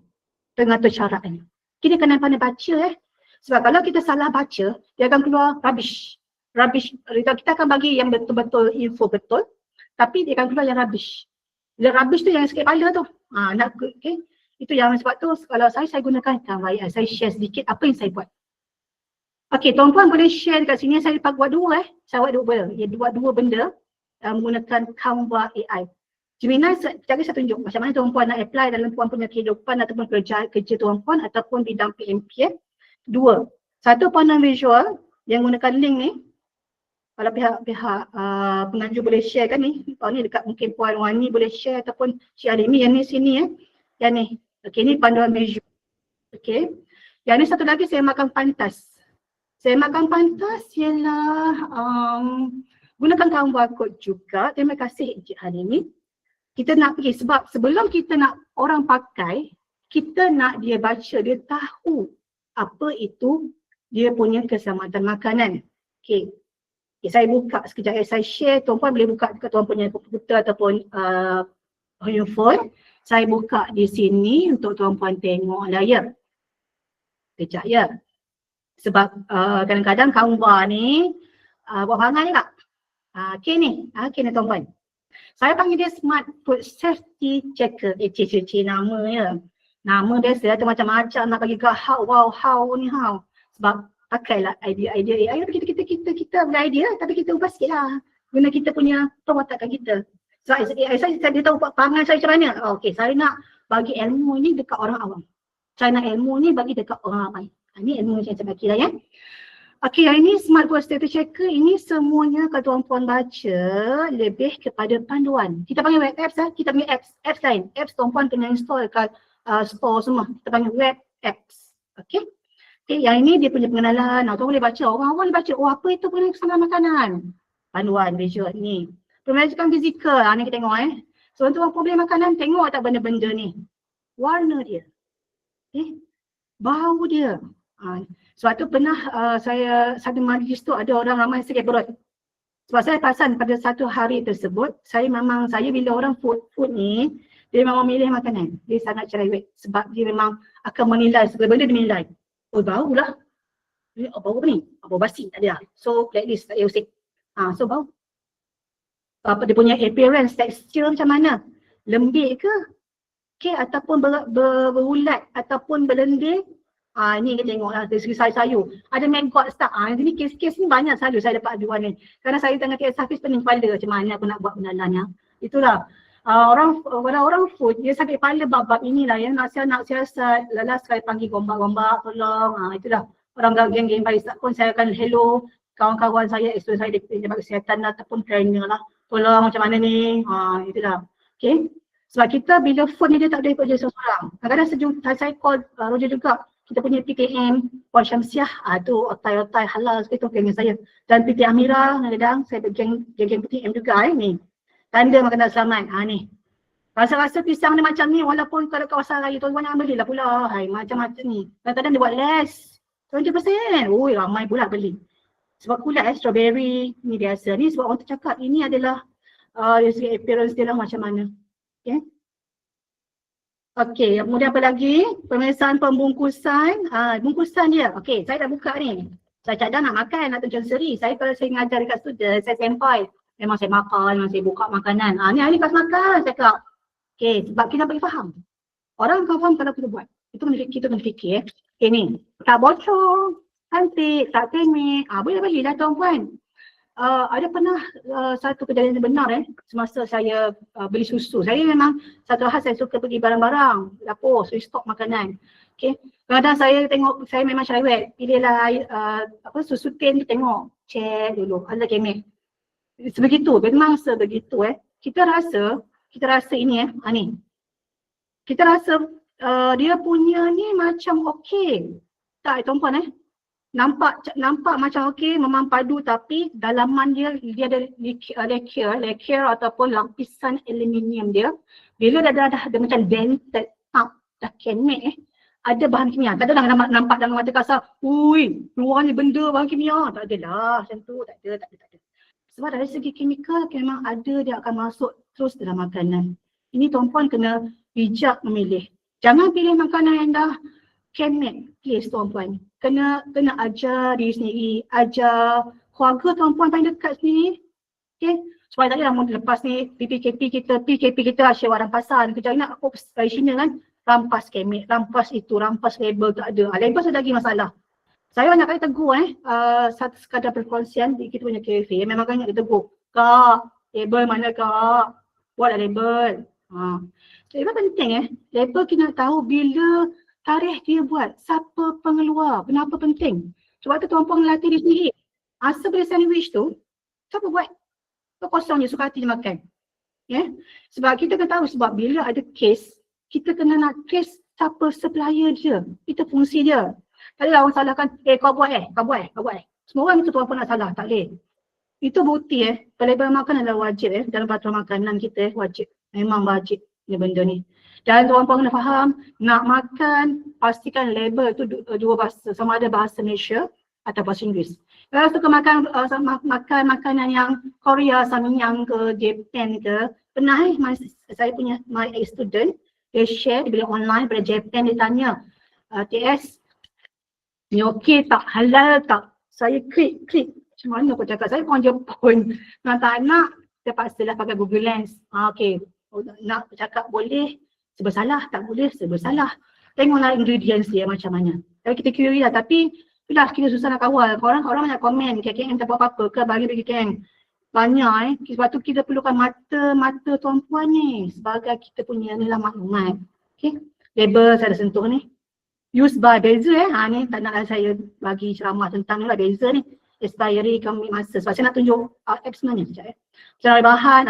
dengan percaraan. Kita kena pandai baca Sebab kalau kita salah baca, dia akan keluar rubbish. Kita akan bagi yang betul-betul info betul. Tapi dia akan keluar yang rubbish. Bila rubbish tu yang sikit kepala tu. Okay. Itu yang sebab tu kalau saya gunakan Canva AI. Saya share sedikit apa yang saya buat. Okay, tuan-puan boleh share dekat sini. Saya buat dua Saya buat dua benda menggunakan Canva AI. Gemini, jadi saya tunjuk macam mana tuan-puan nak apply dalam tuan punya kehidupan ataupun kerja tuan-puan ataupun bidang PMP. Dua. Satu panel visual yang menggunakan link ni. Kalau pihak pengajar boleh share kan ni. Ni dekat mungkin Puan Wani boleh share ataupun Cik Alimi yang ni sini Yang ni. Okey, ni panduan visual. Okey. Yang ni satu lagi saya makan pantas. Saya makan pantas ialah gunakan Canva Code juga. Terima kasih Cik Alimi. Kita nak pergi sebab sebelum kita nak orang pakai, kita nak dia baca, dia tahu apa itu dia punya keselamatan makanan. Okey. Okay, saya buka sekejap saya share, tuan-puan boleh buka dekat tuan punya komputer ataupun handphone. Saya buka di sini untuk tuan-puan tengok layar. Sekejap Sebab kadang-kadang Canva ni buat perangai tak? Okay ni tuan-puan. Saya panggil dia Smart Food Safety Checker. Nama Nama biasa ada macam-macam nak bagi ke how ni. Sebab pakailah idea AI tapi kita idea tapi kita ubah sikit lah. Guna kita punya perwatakan kita. So saya dia tahu perangai saya macam mana. Okey, saya nak bagi ilmu ni dekat orang awam. Saya nak ilmu ni bagi dekat orang ramai. Ini ilmu yang saya bagi lah Okey, yang ini Smart Food Safety Checker ini semuanya kalau tuan-puan baca lebih kepada panduan. Kita panggil web apps kita panggil apps lain. Apps tuan-puan kena install kat store semua. Kita panggil web apps. Okey. Okay, yang ini dia punya pengenalan. Tuan boleh baca. Orang-orang boleh baca. Apa itu pengenalan keselamatan makanan? Panduan visual ni. Pemelajaran fizikal. Ni kita tengok So tuan problem makanan, tengok tak benda-benda ni. Warna dia. Bau dia. Sebab tu pernah saya satu majlis tu ada orang ramai sakit perut. Sebab saya perasan pada satu hari tersebut, saya bila orang food ni, dia memang memilih makanan. Dia sangat cerewet. Sebab dia memang akan menilai segala benda dia menilai. Bau lah. Bau apa ni? Bau basi tak ada. So blacklist tak payah usik. So bau. Apa dia punya appearance, texture macam mana? Lembik ke? Okay, ataupun berulat ataupun berlendir. Ni kita tengok lah dari segi sayur. Ada maggot tak? Ini kes-kes ni banyak selalu saya dapat aduan ni. Kerana saya tengah tiap hafiz pening kepala macam mana aku nak buat pengenalannya. Itulah. Orang food dia sakit kepala bab-bab inilah nak siasat, lalas sekali panggil gombak-gombak tolong. Itulah orang geng-geng barisan pun saya akan hello kawan-kawan saya, student saya di Departemen Kesihatan ataupun trainer lah. Tolong macam mana ni. Itulah. Okay. Sebab kita bila food ni dia tak boleh ikut je seorang. Kadang-kadang saya call Roger juga. Kita punya PKM, Puan Syamsiah, tu otai-otai halal seperti tu geng saya. Dan PT Amira, kadang-kadang saya geng PKM juga ni. Tanda makanan selamat. Ni. Rasa-rasa pisang ni macam ni walaupun kalau kawasan raya tuan-tuan yang belilah pula. Macam-macam ni. Kadang-kadang dia buat less. 20%. Ramai pula beli. Sebab kulat strawberry ni biasa. Ni sebab orang tu cakap ini adalah dari segi appearance dia lah macam mana. Okay. Okey, kemudian apa lagi? Pemeriksaan pembungkusan. Bungkusan dia. Okey, saya dah buka ni. Saya cadang nak makan, nak tunjuk seri. Kalau saya ngajar dekat student, saya sampai. Memang saya makan, memang saya buka makanan. Ni kelas makan, saya cakap. Okey, sebab kita bagi faham. Orang akan faham kalau kita buat. Kita kena fikir. Okey ni, tak bocor, cantik, tak pemik. Boleh bagi lah tuan-puan. ada pernah satu kejadian yang benar semasa saya beli susu. Saya memang satu hal saya suka pergi barang-barang dapur, saya stok makanan. Okay. Kadang-kadang saya tengok, saya memang cerewet, pilihlah susu tin tu tengok, check dulu, ada kemek. Sebegitu, memang sebegitu Kita rasa ini ni. Kita rasa dia punya ni macam okey. Tak tuan-puan Nampak macam okey, memang padu, tapi dalaman dia ada lacquer ataupun lapisan aluminium dia. Bila dah macam dented up, dah kemek ada bahan kimia. Tak ada dah nampak dalam mata kasar, ui, keluarnya benda bahan kimia. Tak ada lah macam tu, tak ada. Sebab dari segi kimia memang ada, dia akan masuk terus dalam makanan. Ini tuan-puan kena bijak memilih. Jangan pilih makanan yang dah kemek, please tuan-puan. Kena ajar diri sendiri, ajar keluarga tuan-puan paling dekat sendiri. Okay? Supaya tak ada lepas ni PKP kita asyik orang pasar. Kita nak tradisional kan, rampas kemek, rampas itu, rampas label, tak ada. Label sudah lagi masalah. Saya banyak kali tegur satu sekadar perkongsian di kita punya kafe, memang banyak ditegur. Kak, label mana kak? Buatlah label. Label penting label kita nak tahu bila tarikh dia buat, siapa pengeluar, kenapa penting. Sebab tu tuan-puan latih diri sendiri. Asa beli sandwich tu, siapa buat? Kosong je, suka hati dia makan. Sebab kita kena tahu, sebab bila ada kes, kita kena nak trace siapa supplier dia. Itu fungsi dia. Tak ada orang salahkan, kau buat kau buat. Semua orang itu tuan-puan nak salah, tak boleh. Itu bukti pelabel makanan adalah wajib dalam peraturan makanan kita wajib. Memang wajib benda ni. Dan tuan-puan kena faham, nak makan, pastikan label tu dua bahasa, sama ada bahasa Malaysia atau bahasa Inggeris. Kalau suka makan makanan yang Korea, Samyang ke Japan ke, pernah saya punya my student, dia share, dia beli online pada Japan, dia tanya, TS, ni okey tak, halal tak? Saya klik, macam mana aku cakap, saya orang Jepun, tak nak, terpaksalah pakai Google Lens. Okey, nak cakap boleh, serba salah, tak boleh, serba salah. Tengoklah ingredients dia macam mana. Tapi kita query lah, tapi itulah kita susah nak kawal. Orang banyak komen, KKM tak buat apa-apa ke, bagi KKM. Banyak sebab tu kita perlukan mata tuan-puan ni sebagai kita punya inilah maklumat. Okay, label saya dah sentuh ni. Use by, beza ni tak naklah saya bagi ceramah tentang ni lah, beza ni. Expiry, kami masa. Sebab saya nak tunjuk apps sebenarnya sekejap Cara bahan.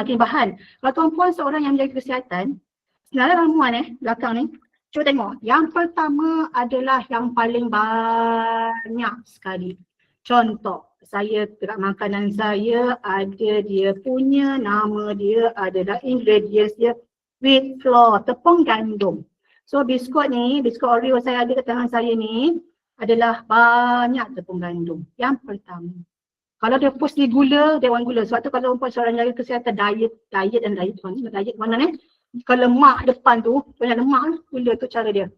Kalau tuan-puan seorang yang menjaga kesihatan, sebenarnya ramuan belakang ni, cuba tengok. Yang pertama adalah yang paling banyak sekali. Contoh, saya dekat makanan saya ada dia punya nama dia adalah ingredients dia wheat flour, tepung gandum. So biskut Oreo saya ada kat tangan saya ni adalah banyak tepung gandum. Yang pertama. Kalau dia post di gula, dia orang gula. Sebab tu kalau seorang jaga kesihatan diet mana ni? Kalau lemak depan tu, banyak lemak, gula tu cara dia.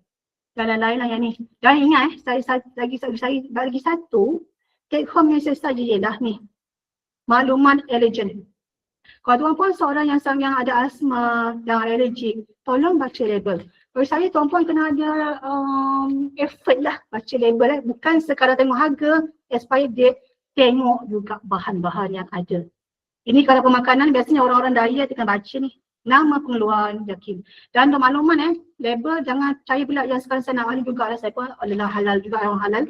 Dan lain-lain lah yang ni. Dan ingat saya bagi satu, take home message saja je lah ni. Maklumat allergen. Kalau tuan-puan seorang yang ada asma, yang alergik, tolong baca label. Bagi saya tuan-puan kena ada effort lah baca label. Bukan sekadar tengok harga, expired date, tengok juga bahan-bahan yang ada. Ini kalau pemakanan biasanya orang-orang diet kena baca ni. Nama pengeluaran yakin. Dan untuk makluman label jangan percaya pula yang sekarang saya nak juga lah, saya pun adalah halal juga, orang halal.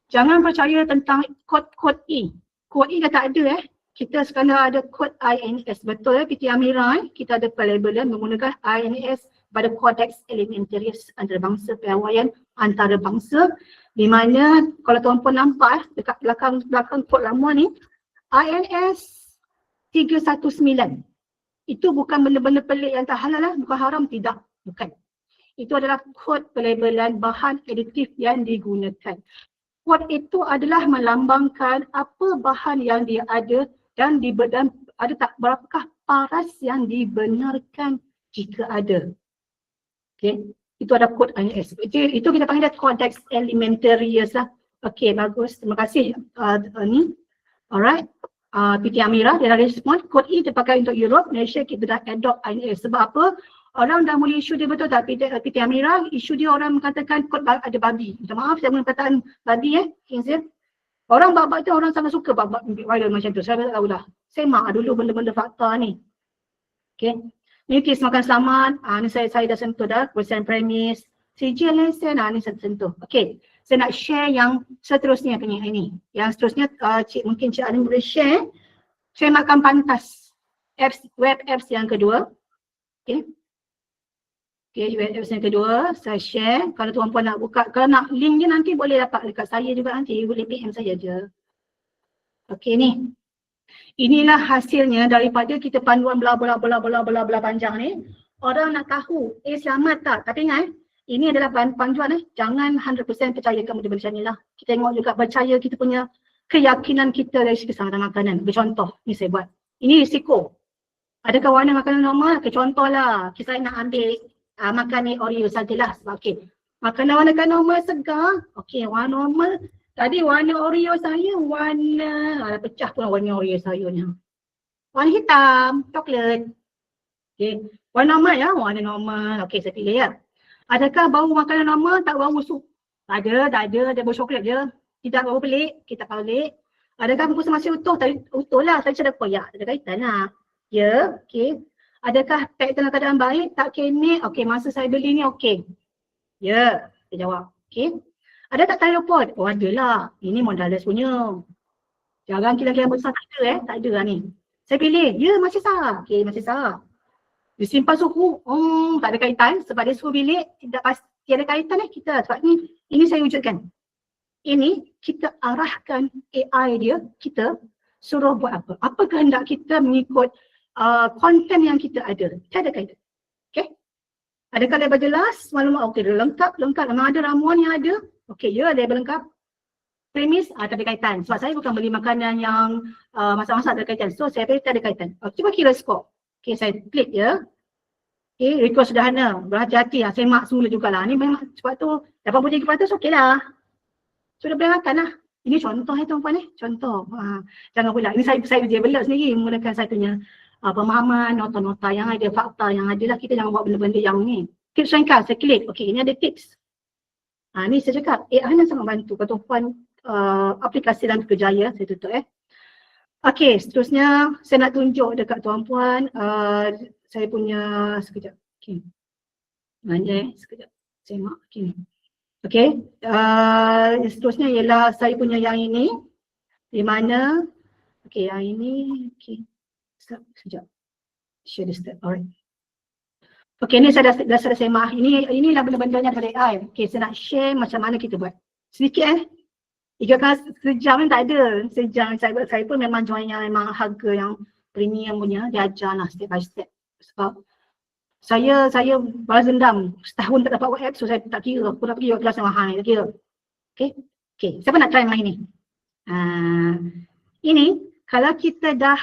Jangan percaya tentang kod E. Kod E dah tak ada Kita sekarang ada kod INS. Betul PT Amira kita ada label menggunakan INS pada Codex Alimentarius Antarabangsa Piawaian Antarabangsa, di mana kalau tuan-puan nampak dekat belakang kod lama ni INS 319. Itu bukan benda-benda pelik yang tak halal bukan haram, tidak, bukan. Itu adalah kod pelabelan bahan aditif yang digunakan. Kod itu adalah melambangkan apa bahan yang dia ada dan ada tak berapakah paras yang dibenarkan jika ada. Okay, itu ada kod INS. Itu kita panggil dia Codex Alimentarius lah. Okay, bagus. Terima kasih ni. Alright. PT Amira, dia dah respon. Kod E terpakai untuk Europe, Malaysia kita dah adopt INS. Sebab apa? Orang dah mula isu dia betul tak? PT Amira, isu dia orang mengatakan kod ada babi. Minta maaf saya mengatakan babi Kinzir. Orang bab-bab tu orang sangat suka bab-bab viral macam tu. Saya tak tahu dah. Semak dulu benda-benda fakta ni. Okay. Ni kes makan selamat. Ni saya dah sentuh dah. Persen premis. Sijil lesen. Ni saya sentuh. Okay. Saya nak share yang seterusnya punya ini. Yang seterusnya mungkin Cik Alim boleh share. Saya makan pantas. Web apps yang kedua. Okay. Okay, web apps yang kedua, saya share. Kalau tuan-puan nak buka, kalau nak link dia nanti boleh dapat dekat saya juga nanti. Boleh PM saya je. Okay ni. Inilah hasilnya daripada kita panduan bla panjang ni. Orang nak tahu, selamat tak? Tapi ingat, ini adalah panduan Jangan 100% percayakan benda-benda macam ni lah. Kita tengok juga percaya kita punya keyakinan kita dari segi keselamatan makanan. Bercontoh, ni saya buat. Ini risiko. Adakah warna makanan normal? Contoh lah, saya nak ambil makan ni Oreo sajalah sebab makanan warna normal segar. Warna normal. Tadi warna Oreo saya warna pecah pun warna Oreo saya ni. Warna hitam, coklat. Warna normal ya, warna normal. Saya pilih ya. Adakah bau makanan normal tak bau sup? Tak ada bau coklat je. Tidak bau pelik, kita pelik. Adakah bungkus masih utuh? Utuh lah, tadi ada koyak, tak ada kaitan lah. Ya, Adakah pack dalam keadaan baik? Tak kenek? Masa saya beli ni Ya, saya jawab. Ada tak telefon? Ada lah. Ini Mondelez punya. Jarang kilang-kilang besar tak ada Tak ada lah ni. Saya pilih. Ya, masih sah. Masih sah. Disimpan suhu. Tak ada kaitan. Sebab dia suhu bilik tiada kaitan kita. Sebab ini saya wujudkan. Ini kita arahkan AI dia, kita suruh buat apa. Apa kehendak kita mengikut konten yang kita ada. Tiada kaitan. Adakah label jelas? Maklumat lengkap. Memang ada ramuan yang ada. Ya, label lengkap. Premis, tak ada kaitan. Sebab saya bukan beli makanan yang masak-masak ada kaitan. So, saya pilih tak ada kaitan. Cuba kira skor. Saya klik ya. Request sederhana. Berhati-hati lah. Saya mak semula jugalah. Ni memang sebab tu 83% lah. Sudah boleh makan lah. Ini contoh tuan-puan Contoh. Jangan pula. Ini saya develop sendiri menggunakan saya punya pemahaman, nota-nota yang ada, fakta yang ada lah. Kita jangan buat benda-benda yang ni. Tips ringkas, saya klik. Ini ada tips. Ni saya cakap, AI yang sangat bantu. Kalau tuan-puan aplikasi dalam kerjaya, saya tutup seterusnya saya nak tunjuk dekat tuan-puan saya punya sekejap. Mana sekejap. Saya mak. Seterusnya ialah saya punya yang ini. Di mana yang ini sekejap. Share the step. Alright. Ni saya dah selesai mah. Inilah benda-bendanya daripada AI. Saya nak share macam mana kita buat. Sedikit 3 kali sejam ni tak ada. Sejam saya pun memang join yang memang harga yang premium punya. Dia ajar lah step by step. Sebab saya balas dendam. Setahun tak dapat buat app, so saya tak kira. Aku dah pergi buat kelas yang mahal ni, tak kira. Siapa nak try main ni? Ini kalau kita dah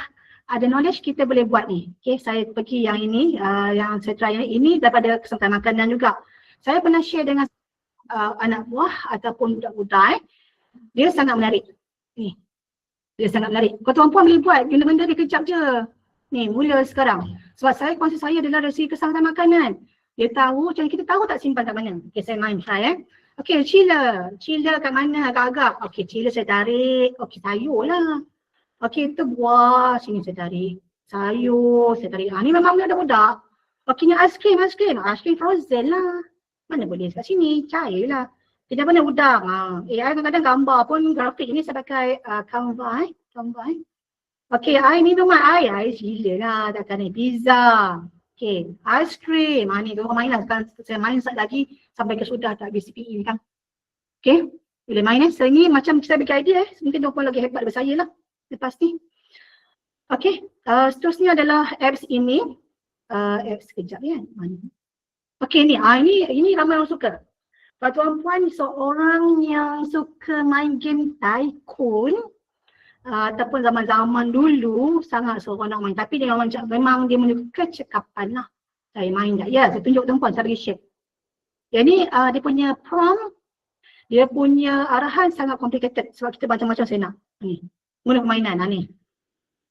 ada knowledge, kita boleh buat ni. Saya pergi yang ini, yang saya try ini daripada keselamatan makanan juga. Saya pernah share dengan anak buah ataupun budak-budak. Dia sangat menarik. Dia sangat menarik. Kalau tuan-puan boleh buat, benda-benda dia kejap je. Mula sekarang. Sebab saya konsep saya adalah dari segi keselamatan makanan. Dia tahu, macam kita tahu tak simpan kat mana. Saya main try chiller. Chiller kat mana agak-agak. Chiller saya tarik. sayur lah. Itu buah. Sini saya tarik. Sayur, saya tarik. Ni memang budak-budak. Ni ice cream. Ice cream frozen lah. Mana boleh kat sini. Cair lah. Tidak mana budak. AI kadang-kadang gambar pun grafik. Ini saya pakai Canva. Minuman air sila lah. Takkan ni pizza. Ice cream. Ni orang main lah. Saya main lagi sampai ke sudah tak habis CPE ni kan. Boleh main Sering ni macam saya bagi idea mungkin tuan-puan lagi hebat daripada saya lah. Lepas ni. Seterusnya adalah apps ini. Apps sekejap kan. Ini ramai orang suka. Kalau tuan-puan seorang yang suka main game tycoon ataupun zaman-zaman dulu sangat seronok main. Tapi dia memang dia punya kecekapan lah. Saya main tak? Ya, saya tunjuk tuan-puan, saya bagi share. Jadi dia punya prompt, dia punya arahan sangat complicated sebab kita macam-macam saya nak. Mula permainan ni.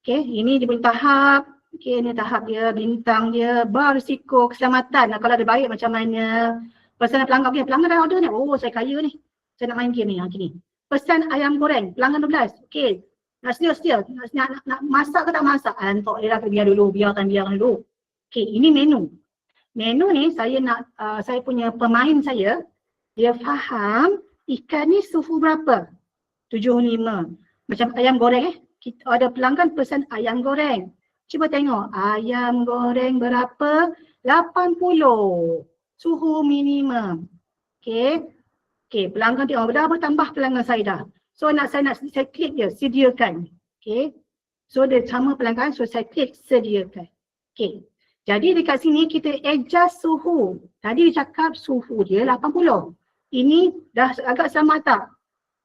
Ini dia punya tahap. Ini tahap dia, bintang dia, berisiko keselamatan. Kalau ada baik macam mana. Pasal pelanggan dah order ni. Oh, saya kaya ni. Saya nak main game ni. pesan ayam goreng, pelanggan 12. Okey. Nak sedia. Nak masak ke tak masak? Antok dia lah, biar dulu, biarkan dulu. Okey, ini menu. Menu ni saya nak, saya punya pemain saya, dia faham ikan ni suhu berapa? 75. Macam ayam goreng kita ada pelanggan pesan ayam goreng. Cuba tengok, ayam goreng berapa? 80. Suhu minimum. Okey. Okey, pelanggan tengok, dah bertambah pelanggan saya dah. So saya klik je, sediakan. Okey. So dia sama pelanggan, so saya klik sediakan. Okey. Jadi dekat sini kita adjust suhu. Tadi dia cakap suhu dia 80. Ini dah agak selamat tak?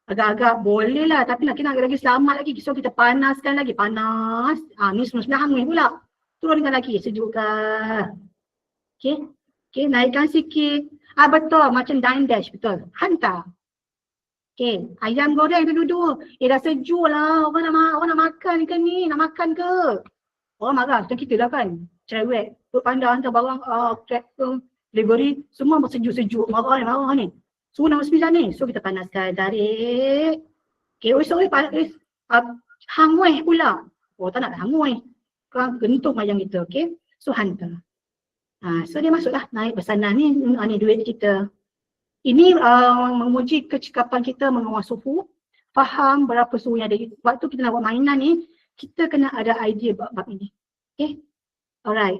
Agak-agak boleh lah, tapi nak lagi selamat lagi. So kita panaskan lagi, panas. Ni semua hangat pula. Turunkan lagi, sejukkan. Okey. Okey, naikkan sikit. Betul, macam dine dash, betul. Hantar. Okey, ayam goreng dulu. Dah sejuk lah. Orang nak makan ikan ni. Nak makan ke? Orang marah. Macam kita lah kan. Cerewet. Perut pandai hantar barang. Crab ke. Delivery. Semua bersejuk-sejuk. Marah ni. Suhu 69 ni. So kita panaskan. Tarik. Okey, sorry. Hangweh pula. Tak nak hangweh. Gentuk ayam kita. Okey. So hantar. So dia masuklah. Naik pesanan ni. Ni duit kita. Ini menguji kecekapan kita mengawal suhu, faham berapa suhu yang ada. Waktu kita nak buat mainan ni, kita kena ada idea bab ini. Okay, alright.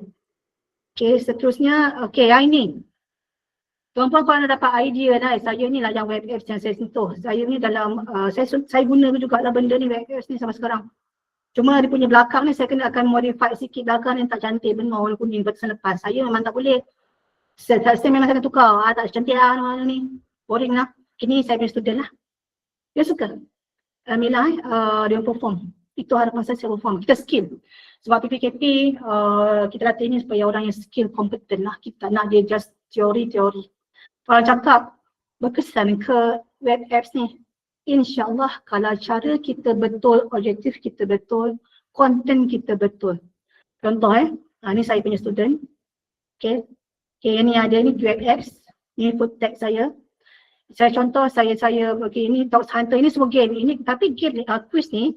Okay, seterusnya, okay, yang ini. Tuan-puan kalau dapat idea dah, saya ni lah yang web apps yang saya sentuh. Saya ni dalam, saya guna juga lah benda ni web apps ni sampai sekarang. Cuma dia punya belakang ni saya kena akan modify sikit belakang yang tak cantik, benar warna kuning batasan lepas. Saya memang tak boleh. Saya memang saya tukar, tak cantik lah ni, boring lah. Kini saya punya student lah. Dia suka. Mila dia perform. Itu harapan saya perform. Kita skill. Sebab PPKP kita latih ni supaya orang yang skill, kompeten lah. Kita nak dia just teori. Kalau cakap berkesan ke web apps ni, InsyaAllah kalau cara kita betul, objektif kita betul, konten kita betul. Contoh ni saya punya student. Okay, ni ada ni web apps, ni food tag saya. Saya contoh saya okay, ini Dogs Hunter, ini semua game. Ini tapi game quiz ni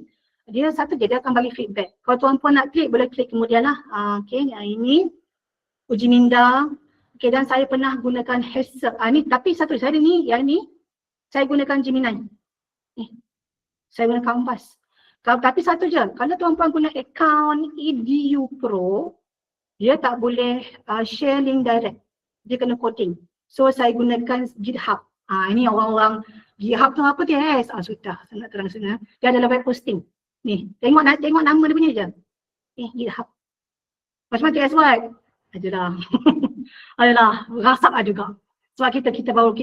dia satu je, dia akan bagi feedback. Kalau tuan-puan nak klik, boleh klik kemudian lah. Okay, yang ini uji minda. Okay, dan saya pernah gunakan Hazel. Ni tapi satu saya ni, yang ni saya gunakan Gemini. Ni saya guna Canvas. Tapi satu je, kalau tuan-puan guna account EDU Pro, dia tak boleh share link direct. Dia kena coding. So saya gunakan GitHub. Ini orang-orang GitHub tu apa dia? Sudah, saya nak terang sana. Dia adalah web hosting. Ni, tengok nama dia punya je. Ni GitHub. Macam TS Word. Adalah, rasap lah juga. Sebab kita baru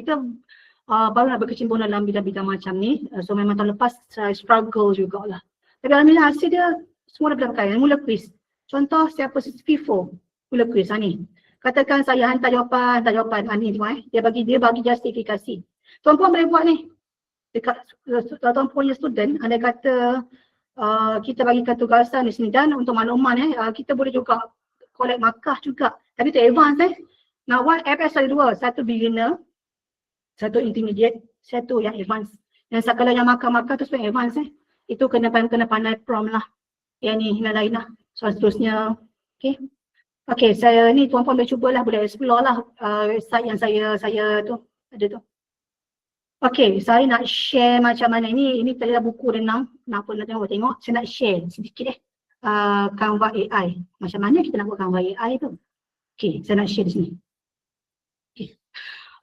nak berkecimpung dalam bidang-bidang macam ni. So memang tahun lepas saya struggle jugalah. Tapi alhamdulillah hasil dia semua dah pakai. Mula quiz. Contoh siapa FIFO, mula quiz ni. Katakan saya hantar jawapan ni tengok dia bagi justifikasi. Tuan-puan boleh buat ni. Dekat tuan-puan punya student, anda kata kita bagikan tugasan di sini dan untuk makluman kita boleh juga collect markah juga. Tapi tu advance Nak buat FS ada dua, satu beginner, satu intermediate, satu yang advance. Yang kalau yang markah-markah tu sebenarnya advance Itu kena pandai prompt lah. Yang ni lain lah. So seterusnya, okay, saya ni tuan-puan boleh cubalah, boleh explore lah website yang saya tu ada tu. Okay, saya nak share macam mana ini tadi dah buku renang. Kenapa nak tengok? Saya nak share sedikit Canva AI. Macam mana kita nak buat Canva AI tu? Okay, saya nak share di sini.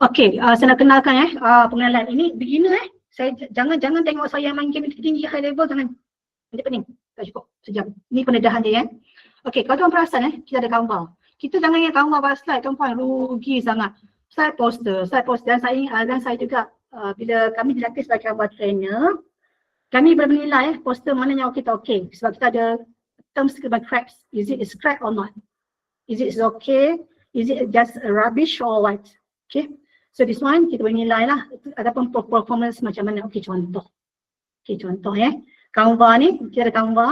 Okay, saya nak kenalkan pengenalan ini beginner Saya jangan tengok saya main game tinggi high level, jangan. Nanti pening. Tak cukup sejam. Ni pendedahan dia Okay, kalau tuan perasan kita ada Canva. Kita jangan ingat Canva pada slide, tuan-puan rugi sangat. Slide poster dan saya juga bila kami dilatih sebagai Canva trainer, kami boleh menilai poster mana yang kita okey. Sebab kita ada terms about cracks. Is it crack or not? Is it okay? Is it just rubbish or what? Okay. So this one kita boleh nilai lah ataupun performance macam mana. Okay, contoh. Canva ni, kita ada Canva.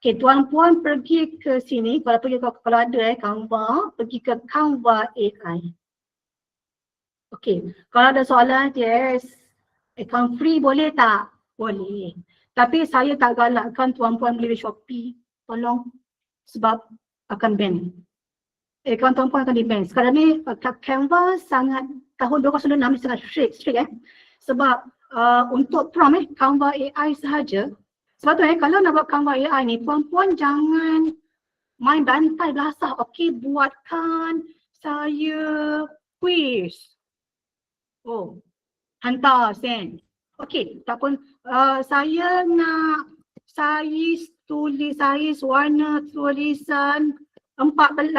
Okay, tuan-puan pergi ke sini, kalau ada Canva, pergi ke Canva AI. Okay, kalau ada soalan TS, Account free boleh tak? Boleh. Tapi saya tak galakkan tuan-puan beli di Shopee. Tolong. Sebab akan ban. Account tuan-puan akan di-ban. Sekarang ni Canva sangat, tahun 2006 ni sangat strict Sebab untuk prompt Canva AI sahaja. Sebab tu kalau nak buat Canva AI ni, puan-puan jangan main bantai belasah. Okey, buatkan saya quiz. Oh, hantar, send. Okey, tak pun saya nak saiz warna tulisan 18,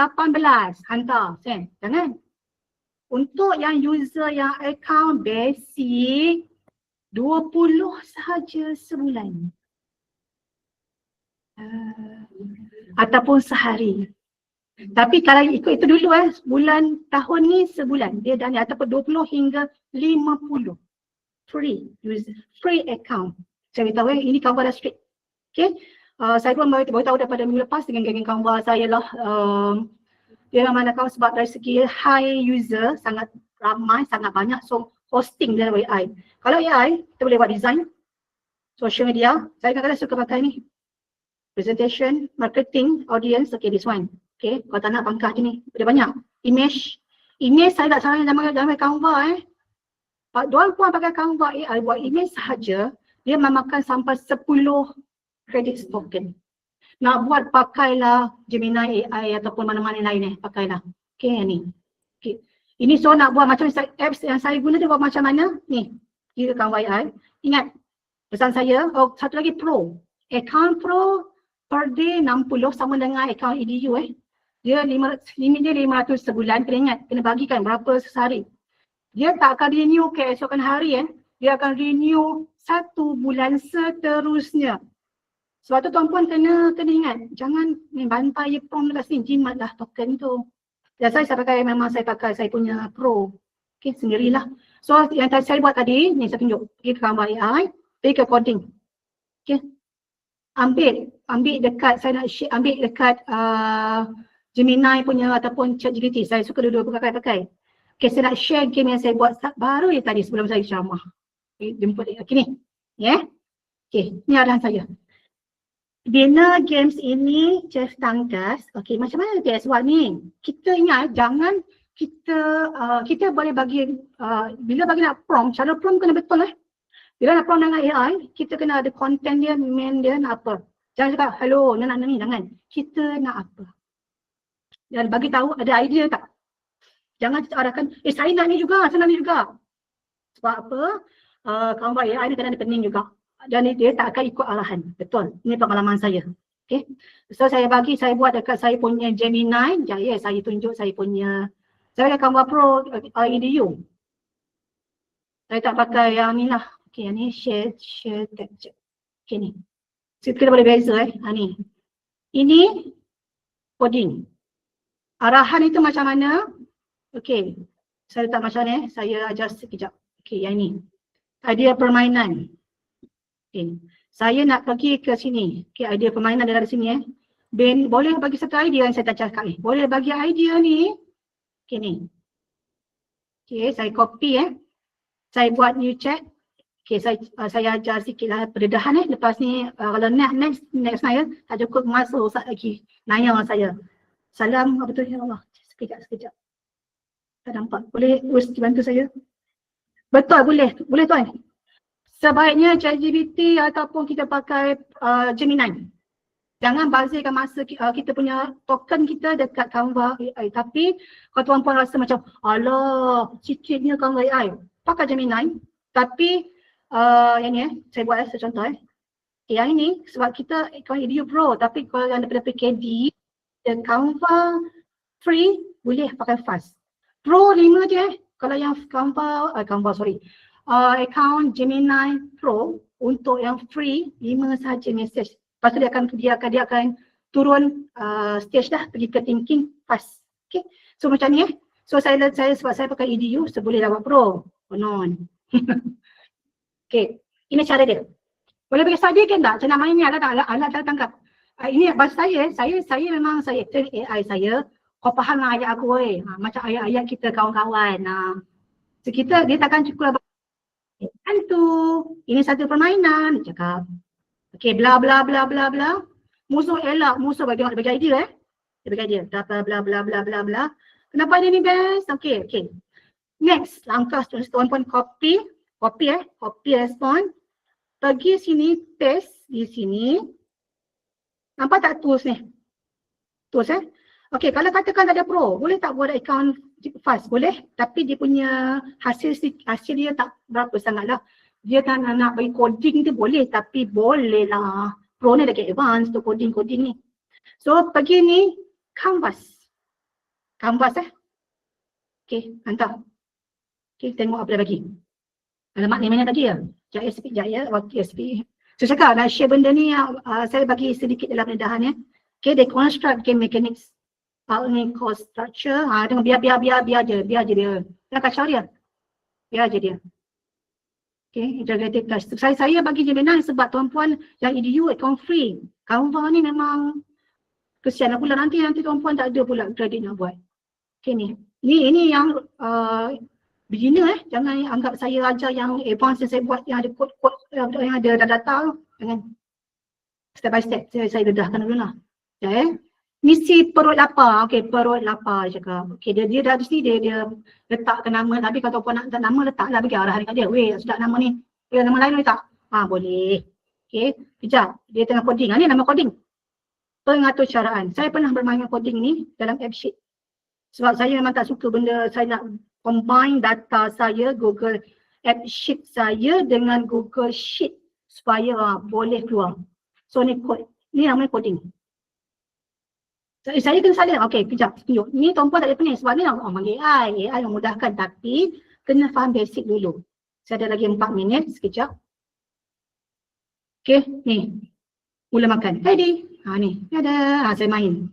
hantar, send. Jangan. Untuk yang user yang account basic, 20 sahaja sebulan. Ataupun sehari. Tapi kalau ikut itu dulu bulan tahun ni sebulan dia dan ataupun 20 hingga 50 free account. Saya beritahu ini Canva dah strict. Okay. Saya pun baru tahu daripada minggu lepas dengan geng Canva saya lah. Dia memang nak sebab dari segi high user sangat ramai, sangat banyak, so hosting dia AI. Kalau AI kita boleh buat design, social media. Saya kadang-kadang suka pakai ni. Presentation, marketing, audience, okay this one. Okay, kalau tak nak pangkah je ni, ada banyak. Image saya tak salah dalam Canva Diorang pun pakai Canva AI buat image sahaja, dia memakan sampai 10 credit token. Nak buat pakailah Gemini AI ataupun mana-mana lain pakailah. Okay ni. Okay. Ini so nak buat macam apps yang saya guna dia buat macam mana? Ni, kira Canva AI. Ingat, pesan saya, satu lagi Pro. Account Pro per day 60 sama dengan account EDU Dia limit dia 500 sebulan, kena ingat, kena bagikan berapa sehari. Dia tak akan renew keesokan hari dia akan renew 1 bulan seterusnya. Sebab tu tuan-puan kena ingat, jangan main bantai prom dekat sini, jimat lah token tu. Dan saya pakai, memang saya pakai saya punya Pro. Okay, sendirilah. So yang saya buat tadi, ni saya tunjuk, pergi ke Canva AI, pergi ke coding. Okay. Ambil dekat, saya nak share, ambil dekat Gemini punya ataupun ChatGPT. Saya suka dua-dua pakai. Okay, saya nak share game yang saya buat baru tadi sebelum saya ceramah. Okay, jemput dia. Okay ni. Yeah. Okay, ni arahan saya. Bina games ini Chef Tangkas. Okay, macam mana dia buat ni? Kita ingat, jangan kita boleh bagi, bila bagi nak prompt, cara prompt kena betul Bila nak prompt dengan AI, kita kena ada content dia, main dia nak apa. Jangan cakap, hello, nak ni, jangan. Kita nak apa. Dan bagi tahu ada idea tak? Jangan kita arahkan, saya nak ni juga, saya nak ni juga. Sebab apa? Canva AI ni kadang-kadang pening juga. Dan dia tak akan ikut arahan. Betul. Ini pengalaman saya. Okay. So saya buat dekat saya punya Gemini. Saya tunjuk saya punya. Saya pakai Canva Pro EDU. Saya tak pakai yang ni lah. Okay, yang ni share tab. Okay ni. So, kita boleh beza ni. Ini coding. Arahan itu macam mana? Okay. Saya letak macam ni. Saya ajar sekejap. Okay, yang ni. Idea permainan. Okay. Saya nak pergi ke sini. Okay, idea permainan dari sini Ben, boleh bagi satu idea yang saya tak cakap ni. Boleh bagi idea ni. Okay ni. Okay, saya copy Saya buat new chat. Okay, saya ajar sikit lah pendedahan Lepas ni kalau next saya tak cukup masuk usah lagi. Nanya orang saya. Salam, apa tu ya Allah. Sekejap. Tak nampak. Boleh bantu saya? Betul, boleh. Boleh tuan. Sebaiknya ChatGPT ataupun kita pakai Gemini. Jangan bazirkan masa kita punya token kita dekat Canva AI. Tapi kalau tuan-puan rasa macam, alah, sikitnya Canva AI, pakai Gemini. Tapi yang ni saya buat secontoh yang ini sebab kita account EDU Pro. Tapi kalau yang daripada PKD, dan Canva free, boleh pakai fast. Pro 5 je Kalau yang account Gemini Pro untuk yang free 5 sahaja message. Lepas tu dia akan turun stage dah pergi ke thinking fast. Okay. So macam ni So saya sebab saya pakai EDU, so boleh buat Pro. Non. Okay. Ini cara dia. Boleh bagi study kan tak? Cara mainnya alat tangkap. Ini bahasa saya memang saya train AI saya. Kau faham lah ayat aku macam ayat-ayat kita kawan-kawan. So dia takkan cukup hantu. Ini satu permainan, cakap. Okey, bla bla bla bla bla. Musuh elak, musuh bagi idea Dia bagi idea. Bla bla bla bla bla bla. Kenapa dia ni best? Okey, okey. Next, langkah tuan-tuan copy respon. Pergi sini, paste di sini. Nampak tak tools ni? Tools Okey, kalau katakan tak ada pro, boleh tak buat account fast? Boleh, tapi dia punya hasil dia tak berapa sangat lah. Dia tak nak bagi coding tu boleh, tapi boleh lah. Pro ni lagi advance untuk coding ni. So, pergi ni, canvas. Okey, hantar. Okey, tengok apa dia bagi. Alamat ni mana tadi ya? Jaya, waktu SP. So, cakap nak share benda ni, saya bagi sedikit dalam pendedahan ya. Okay, they construct game mechanics. Ni course structure. Tengok biar je dia. Jangan kacau dia. Biar je dia. Okay, integrated class. Saya bagi jaminan sebab tuan-puan yang EDU account free. Canva ni memang kesian pula nanti tuan-puan tak ada pula kredit nak buat. Okay ni. Ini yang beginner Jangan anggap saya ajar yang advance yang saya buat yang ada kod-kod yang ada data. Jangan. Step by step saya dedahkan dulu lah. Misi perut lapar. Okey, perut lapar dia cakap. Okey, dia dah di sini dia letakkan nama. Tapi kalau tuan nak letak nama, letaklah bagi arahan kat dia. Weh, sedap nama ni. Nama lain letak. Boleh. Okey, kejap. Dia tengah coding. Ni nama coding. Pengatur caraan. Saya pernah bermain coding ni dalam AppSheet. Sebab saya memang tak suka benda saya nak combine data saya, Google AppSheet saya dengan Google Sheet supaya boleh keluar. So ni code. Ni namanya coding. Saya kena salin. Okey, kejap. Tunjuk. Ni tuan-puan tak ada pening sebab ni panggil AI memudahkan tapi kena faham basic dulu. Saya ada lagi 4 minit, sekejap. Okey, ni. Mula makan. Ready. Ni ada. Saya main.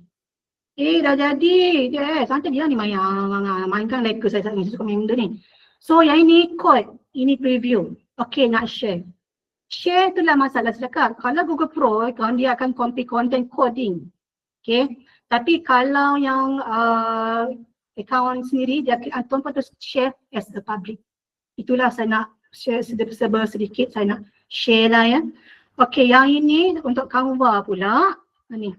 Dah jadi. Santai dia ni mainkan leka saya suka main benda ni. So yang ini code, ini preview. Okey, nak share. Share itulah masalah sedekah. Kalau Google Pro, dia akan copy content coding. Okey. Tapi kalau yang account sendiri, tuan-puan terus share as a public. Itulah saya nak share sedikit saya nak share lah ya. Okey, yang ini untuk Canva pula. Ni.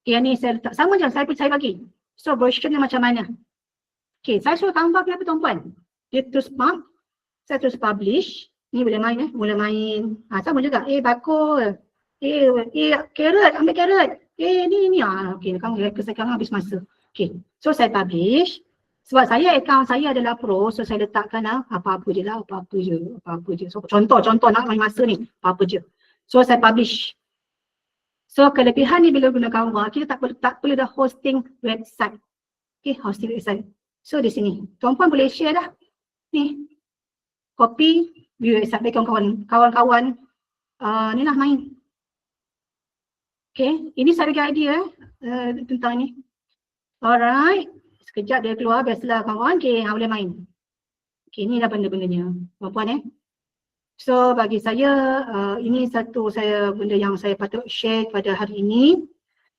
Yang ni saya letak sama je, saya bagi. So version macam mana? Okey, saya suruh Canva kenapa tuan-puan? Dia terus pump, saya terus publish. Ni boleh main mula main. Sama juga. Bakul. Carrot, ambil carrot. Ni. Okey, kamu saya habis masa. Okey. So saya publish. Sebab account saya adalah pro, so saya letakkan apa-apa je. So contoh nak main masa ni, apa-apa je. So saya publish. So kelebihan ni bila guna Canva, kita tak perlu dah hosting website. Okey, hosting website. So di sini, tuan-puan boleh share dah. Ni. Copy, view website bagi kawan-kawan. Ni lah main. Okay, ini saya bagi idea tentang ni. Alright, sekejap dia keluar, biasalah kawan. Okay, boleh main. Okay, inilah benda-bendanya. Puan-puan So bagi saya, ini satu benda yang saya patut share pada hari ini.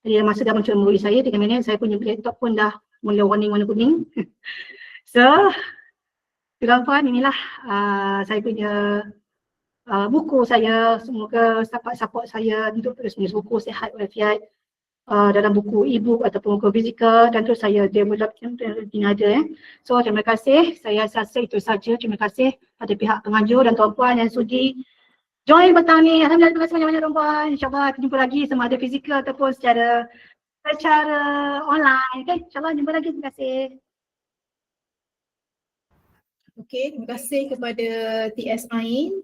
Jadi masa dah muncul murid saya, 3 minit, saya punya laptop pun dah mula warning warna kuning. So, tuan-puan, inilah saya punya buku saya. Semoga support saya untuk terus menulis buku sihat walafiat dalam buku e-book ataupun buku fizikal, dan terus saya develop yang ada. So terima kasih, saya rasa itu saja. Terima kasih pada pihak pengajar dan tuan-puan yang sudi join petang ni. Alhamdulillah, terima kasih banyak-banyak tuan-puan. InsyaAllah kita jumpa lagi sama ada fizikal ataupun secara online. Okay, insyaAllah jumpa lagi. Terima kasih. Okey, terima kasih kepada TS Ain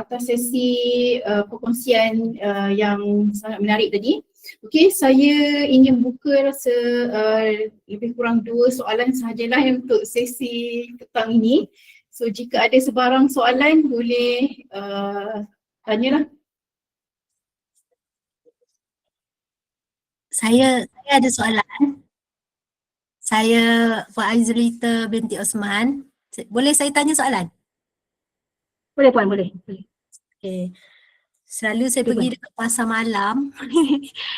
atas sesi perkongsian yang sangat menarik tadi. Okey, saya ingin buka rasa lebih kurang 2 soalan sahajalah untuk sesi petang ini. So jika ada sebarang soalan boleh tanyalah. Saya ada soalan. Saya Puan Azrita binti Osman. Boleh saya tanya soalan? Boleh puan, boleh. Okay. Selalu saya pergi dekat pasar malam,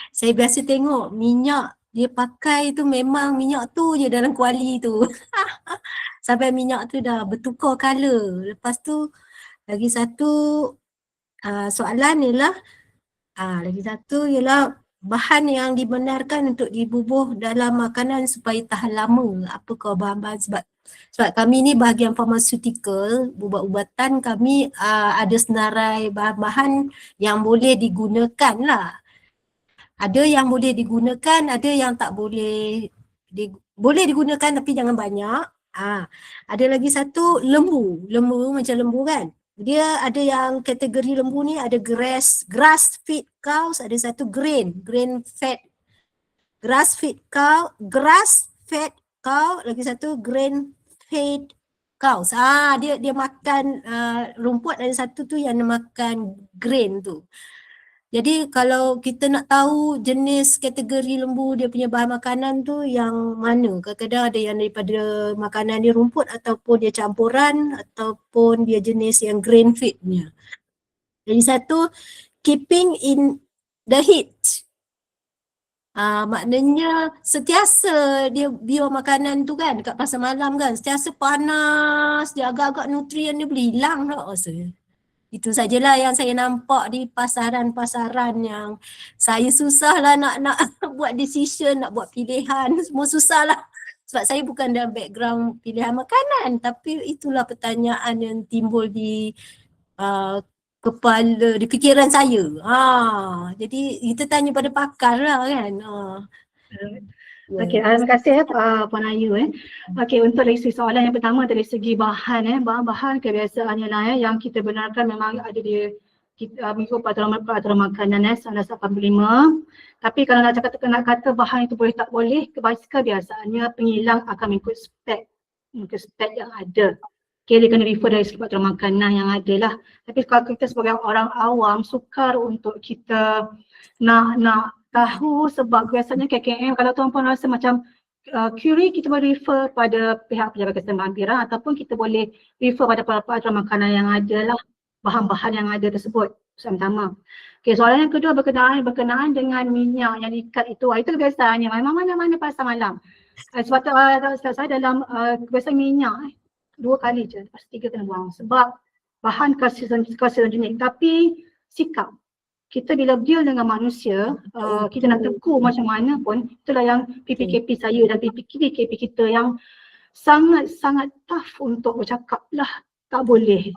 saya biasa tengok minyak dia pakai tu memang minyak tu je dalam kuali tu. sampai minyak tu dah bertukar color. Lepas tu lagi satu soalan ialah bahan yang dibenarkan untuk dibubuh dalam makanan supaya tahan lama. Apakah bahan-bahan sebab kami ni bahagian pharmaceutical, ubat-ubatan, kami ada senarai bahan-bahan yang boleh digunakan lah. Ada yang boleh digunakan, ada yang tak boleh. Boleh digunakan tapi jangan banyak. Ada lagi satu lembu macam lembu kan. Dia ada yang kategori lembu ni ada grass feed cows, ada satu grain fed, grass fed cow, lagi satu grain fed cows. Dia makan rumput, ada satu tu yang makan grain tu. Jadi kalau kita nak tahu jenis kategori lembu dia punya bahan makanan tu yang mana, kadang-kadang ada yang daripada makanan dia rumput ataupun dia campuran ataupun dia jenis yang grain fed punya. Jadi satu, keeping in the heat. Maknanya sentiasa dia biar makanan tu kan dekat pasar malam kan, sentiasa panas, dia agak-agak nutrien dia boleh hilang tak rasa. Itu sajalah yang saya nampak di pasaran-pasaran yang saya susahlah nak buat decision, nak buat pilihan, semua susahlah. Sebab saya bukan dalam background pilihan makanan, tapi itulah pertanyaan yang timbul di kepala, di fikiran saya. Jadi kita tanya pada pakar lah kan. Okey, terima kasih Puan Ayu. Okey, untuk dari segi soalan yang pertama dari segi bahan, bahan-bahan kebiasaannya lah yang kita benarkan memang ada di mengikut peraturan makanan standard 85. Tapi kalau nak kata bahan itu boleh tak boleh, kebiasaannya pengilang akan mengikut spek yang ada. Okay, dia kena refer dari segi peraturan makanan yang ada lah. Tapi kalau kita sebagai orang awam sukar untuk kita nak tahu, sebab biasanya KKM kalau tuan-puan rasa macam query, kita boleh refer pada pihak Penjaga Keseimbangan Birang ataupun kita boleh refer pada peraturan makanan yang ada lah, bahan-bahan yang ada tersebut. Soalan pertama. Okay, soalan yang kedua berkenaan dengan minyak yang diikat itu kebiasaannya memang mana-mana pasar malam. Sebab saya dalam kebiasaan minyak 2 kali je, lepas 3 kena buang sebab bahan karcinogenik. Tapi sikap kita bila deal dengan manusia, kita nak tegur macam mana pun, itulah yang PPKP saya dan PPKP kita yang sangat-sangat tough untuk bercakap lah, tak boleh.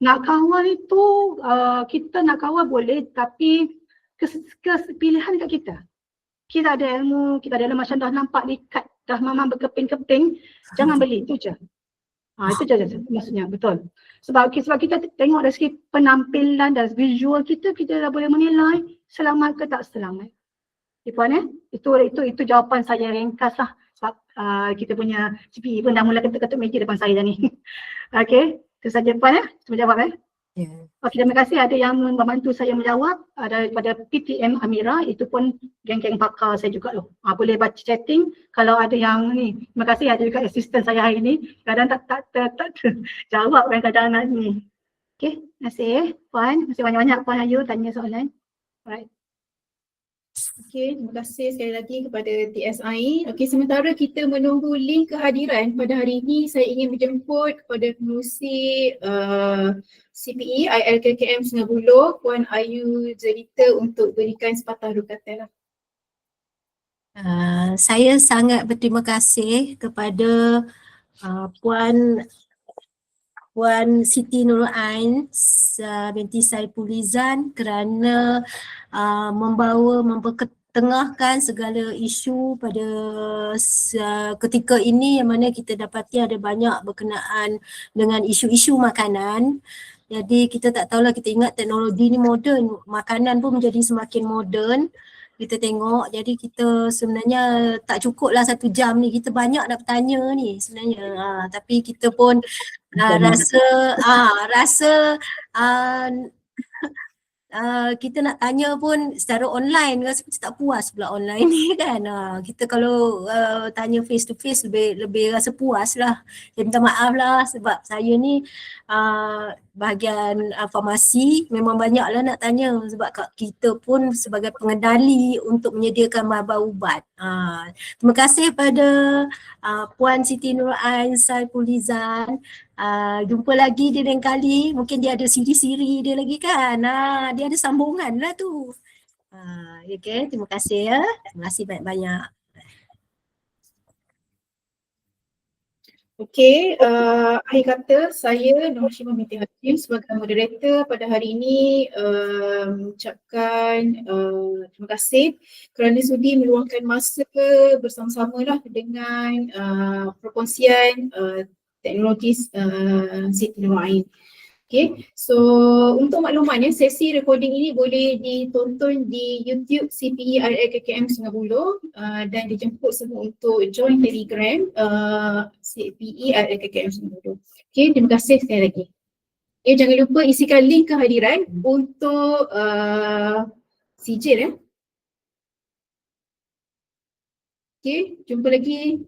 Nak kawal itu, kita nak kawal boleh, tapi pilihan dekat kita. Kita ada ilmu, kita ada ilmu macam dah nampak diikat, dah memang berkeping-keping, jangan beli, itu je. Itu je maksudnya, betul. Sebab kita tengok dari segi penampilan dan visual kita dah boleh menilai selamat ke tak selamat. Puan itu jawapan saya ringkas lah. Sebab kita punya CPE pun dah mula ketuk-ketuk meja depan saya dah ni. Okey, itu saja Puan Cuma jawab Okey, terima kasih ada yang membantu saya menjawab daripada PTM Amira, itu pun geng-geng pakar saya juga loh. Boleh baca chatting kalau ada yang ni. Terima kasih ada juga asisten saya hari ni. Kadang tak jawab kadang-kadang nak ni. Okey, terima kasih Puan. Terima kasih banyak-banyak Puan Ayu tanya soalan. Alright. Okey, terima kasih sekali lagi kepada TSI. Okey, sementara kita menunggu link kehadiran pada hari ini, saya ingin menjemput kepada pengurusi CPE ILKKM Sungai Buloh, Puan Ayu Zelita untuk berikan sepatah dua kata lah. Saya sangat berterima kasih kepada Puan Siti Nurul Ain binti Saipulizan kerana mempertengahkan segala isu pada ketika ini yang mana kita dapati ada banyak berkenaan dengan isu-isu makanan. Jadi kita tak tahulah, kita ingat teknologi ni moden, makanan pun menjadi semakin moden. Kita tengok, jadi kita sebenarnya tak cukup lah 1 jam ni, kita banyak nak bertanya ni sebenarnya. Tapi kita pun rasa kita nak tanya pun secara online, rasa kita tak puas pula online ni kan. Kita kalau tanya face to face lebih rasa puas lah. Saya minta maaf lah sebab saya ni bahagian farmasi memang banyaklah nak tanya sebab kita pun sebagai pengendali untuk menyediakan bahan-bahan ubat. Terima kasih pada Puan Siti Nur Ain Saifulizan. Jumpa lagi di lain kali, mungkin dia ada siri-siri dia lagi kan. Dia ada sambungan lah tu. Okay, terima kasih ya. Terima kasih banyak-banyak. Okey, akhir kata saya Nur Hashimah binti Hakim sebagai moderator pada hari ini mengucapkan terima kasih kerana sudi meluangkan masa bersama-samalah dengan perkongsian teknologi Siti Nur Ain. Okay, so untuk maklumannya sesi recording ini boleh ditonton di YouTube CPE RLKKM Sungai Buloh dan dijemput semua untuk join Telegram CPE RLKKM Sungai Buloh. Okay, terima kasih sekali lagi. Okay, jangan lupa isikan link kehadiran untuk sijil ya. Okay, jumpa lagi.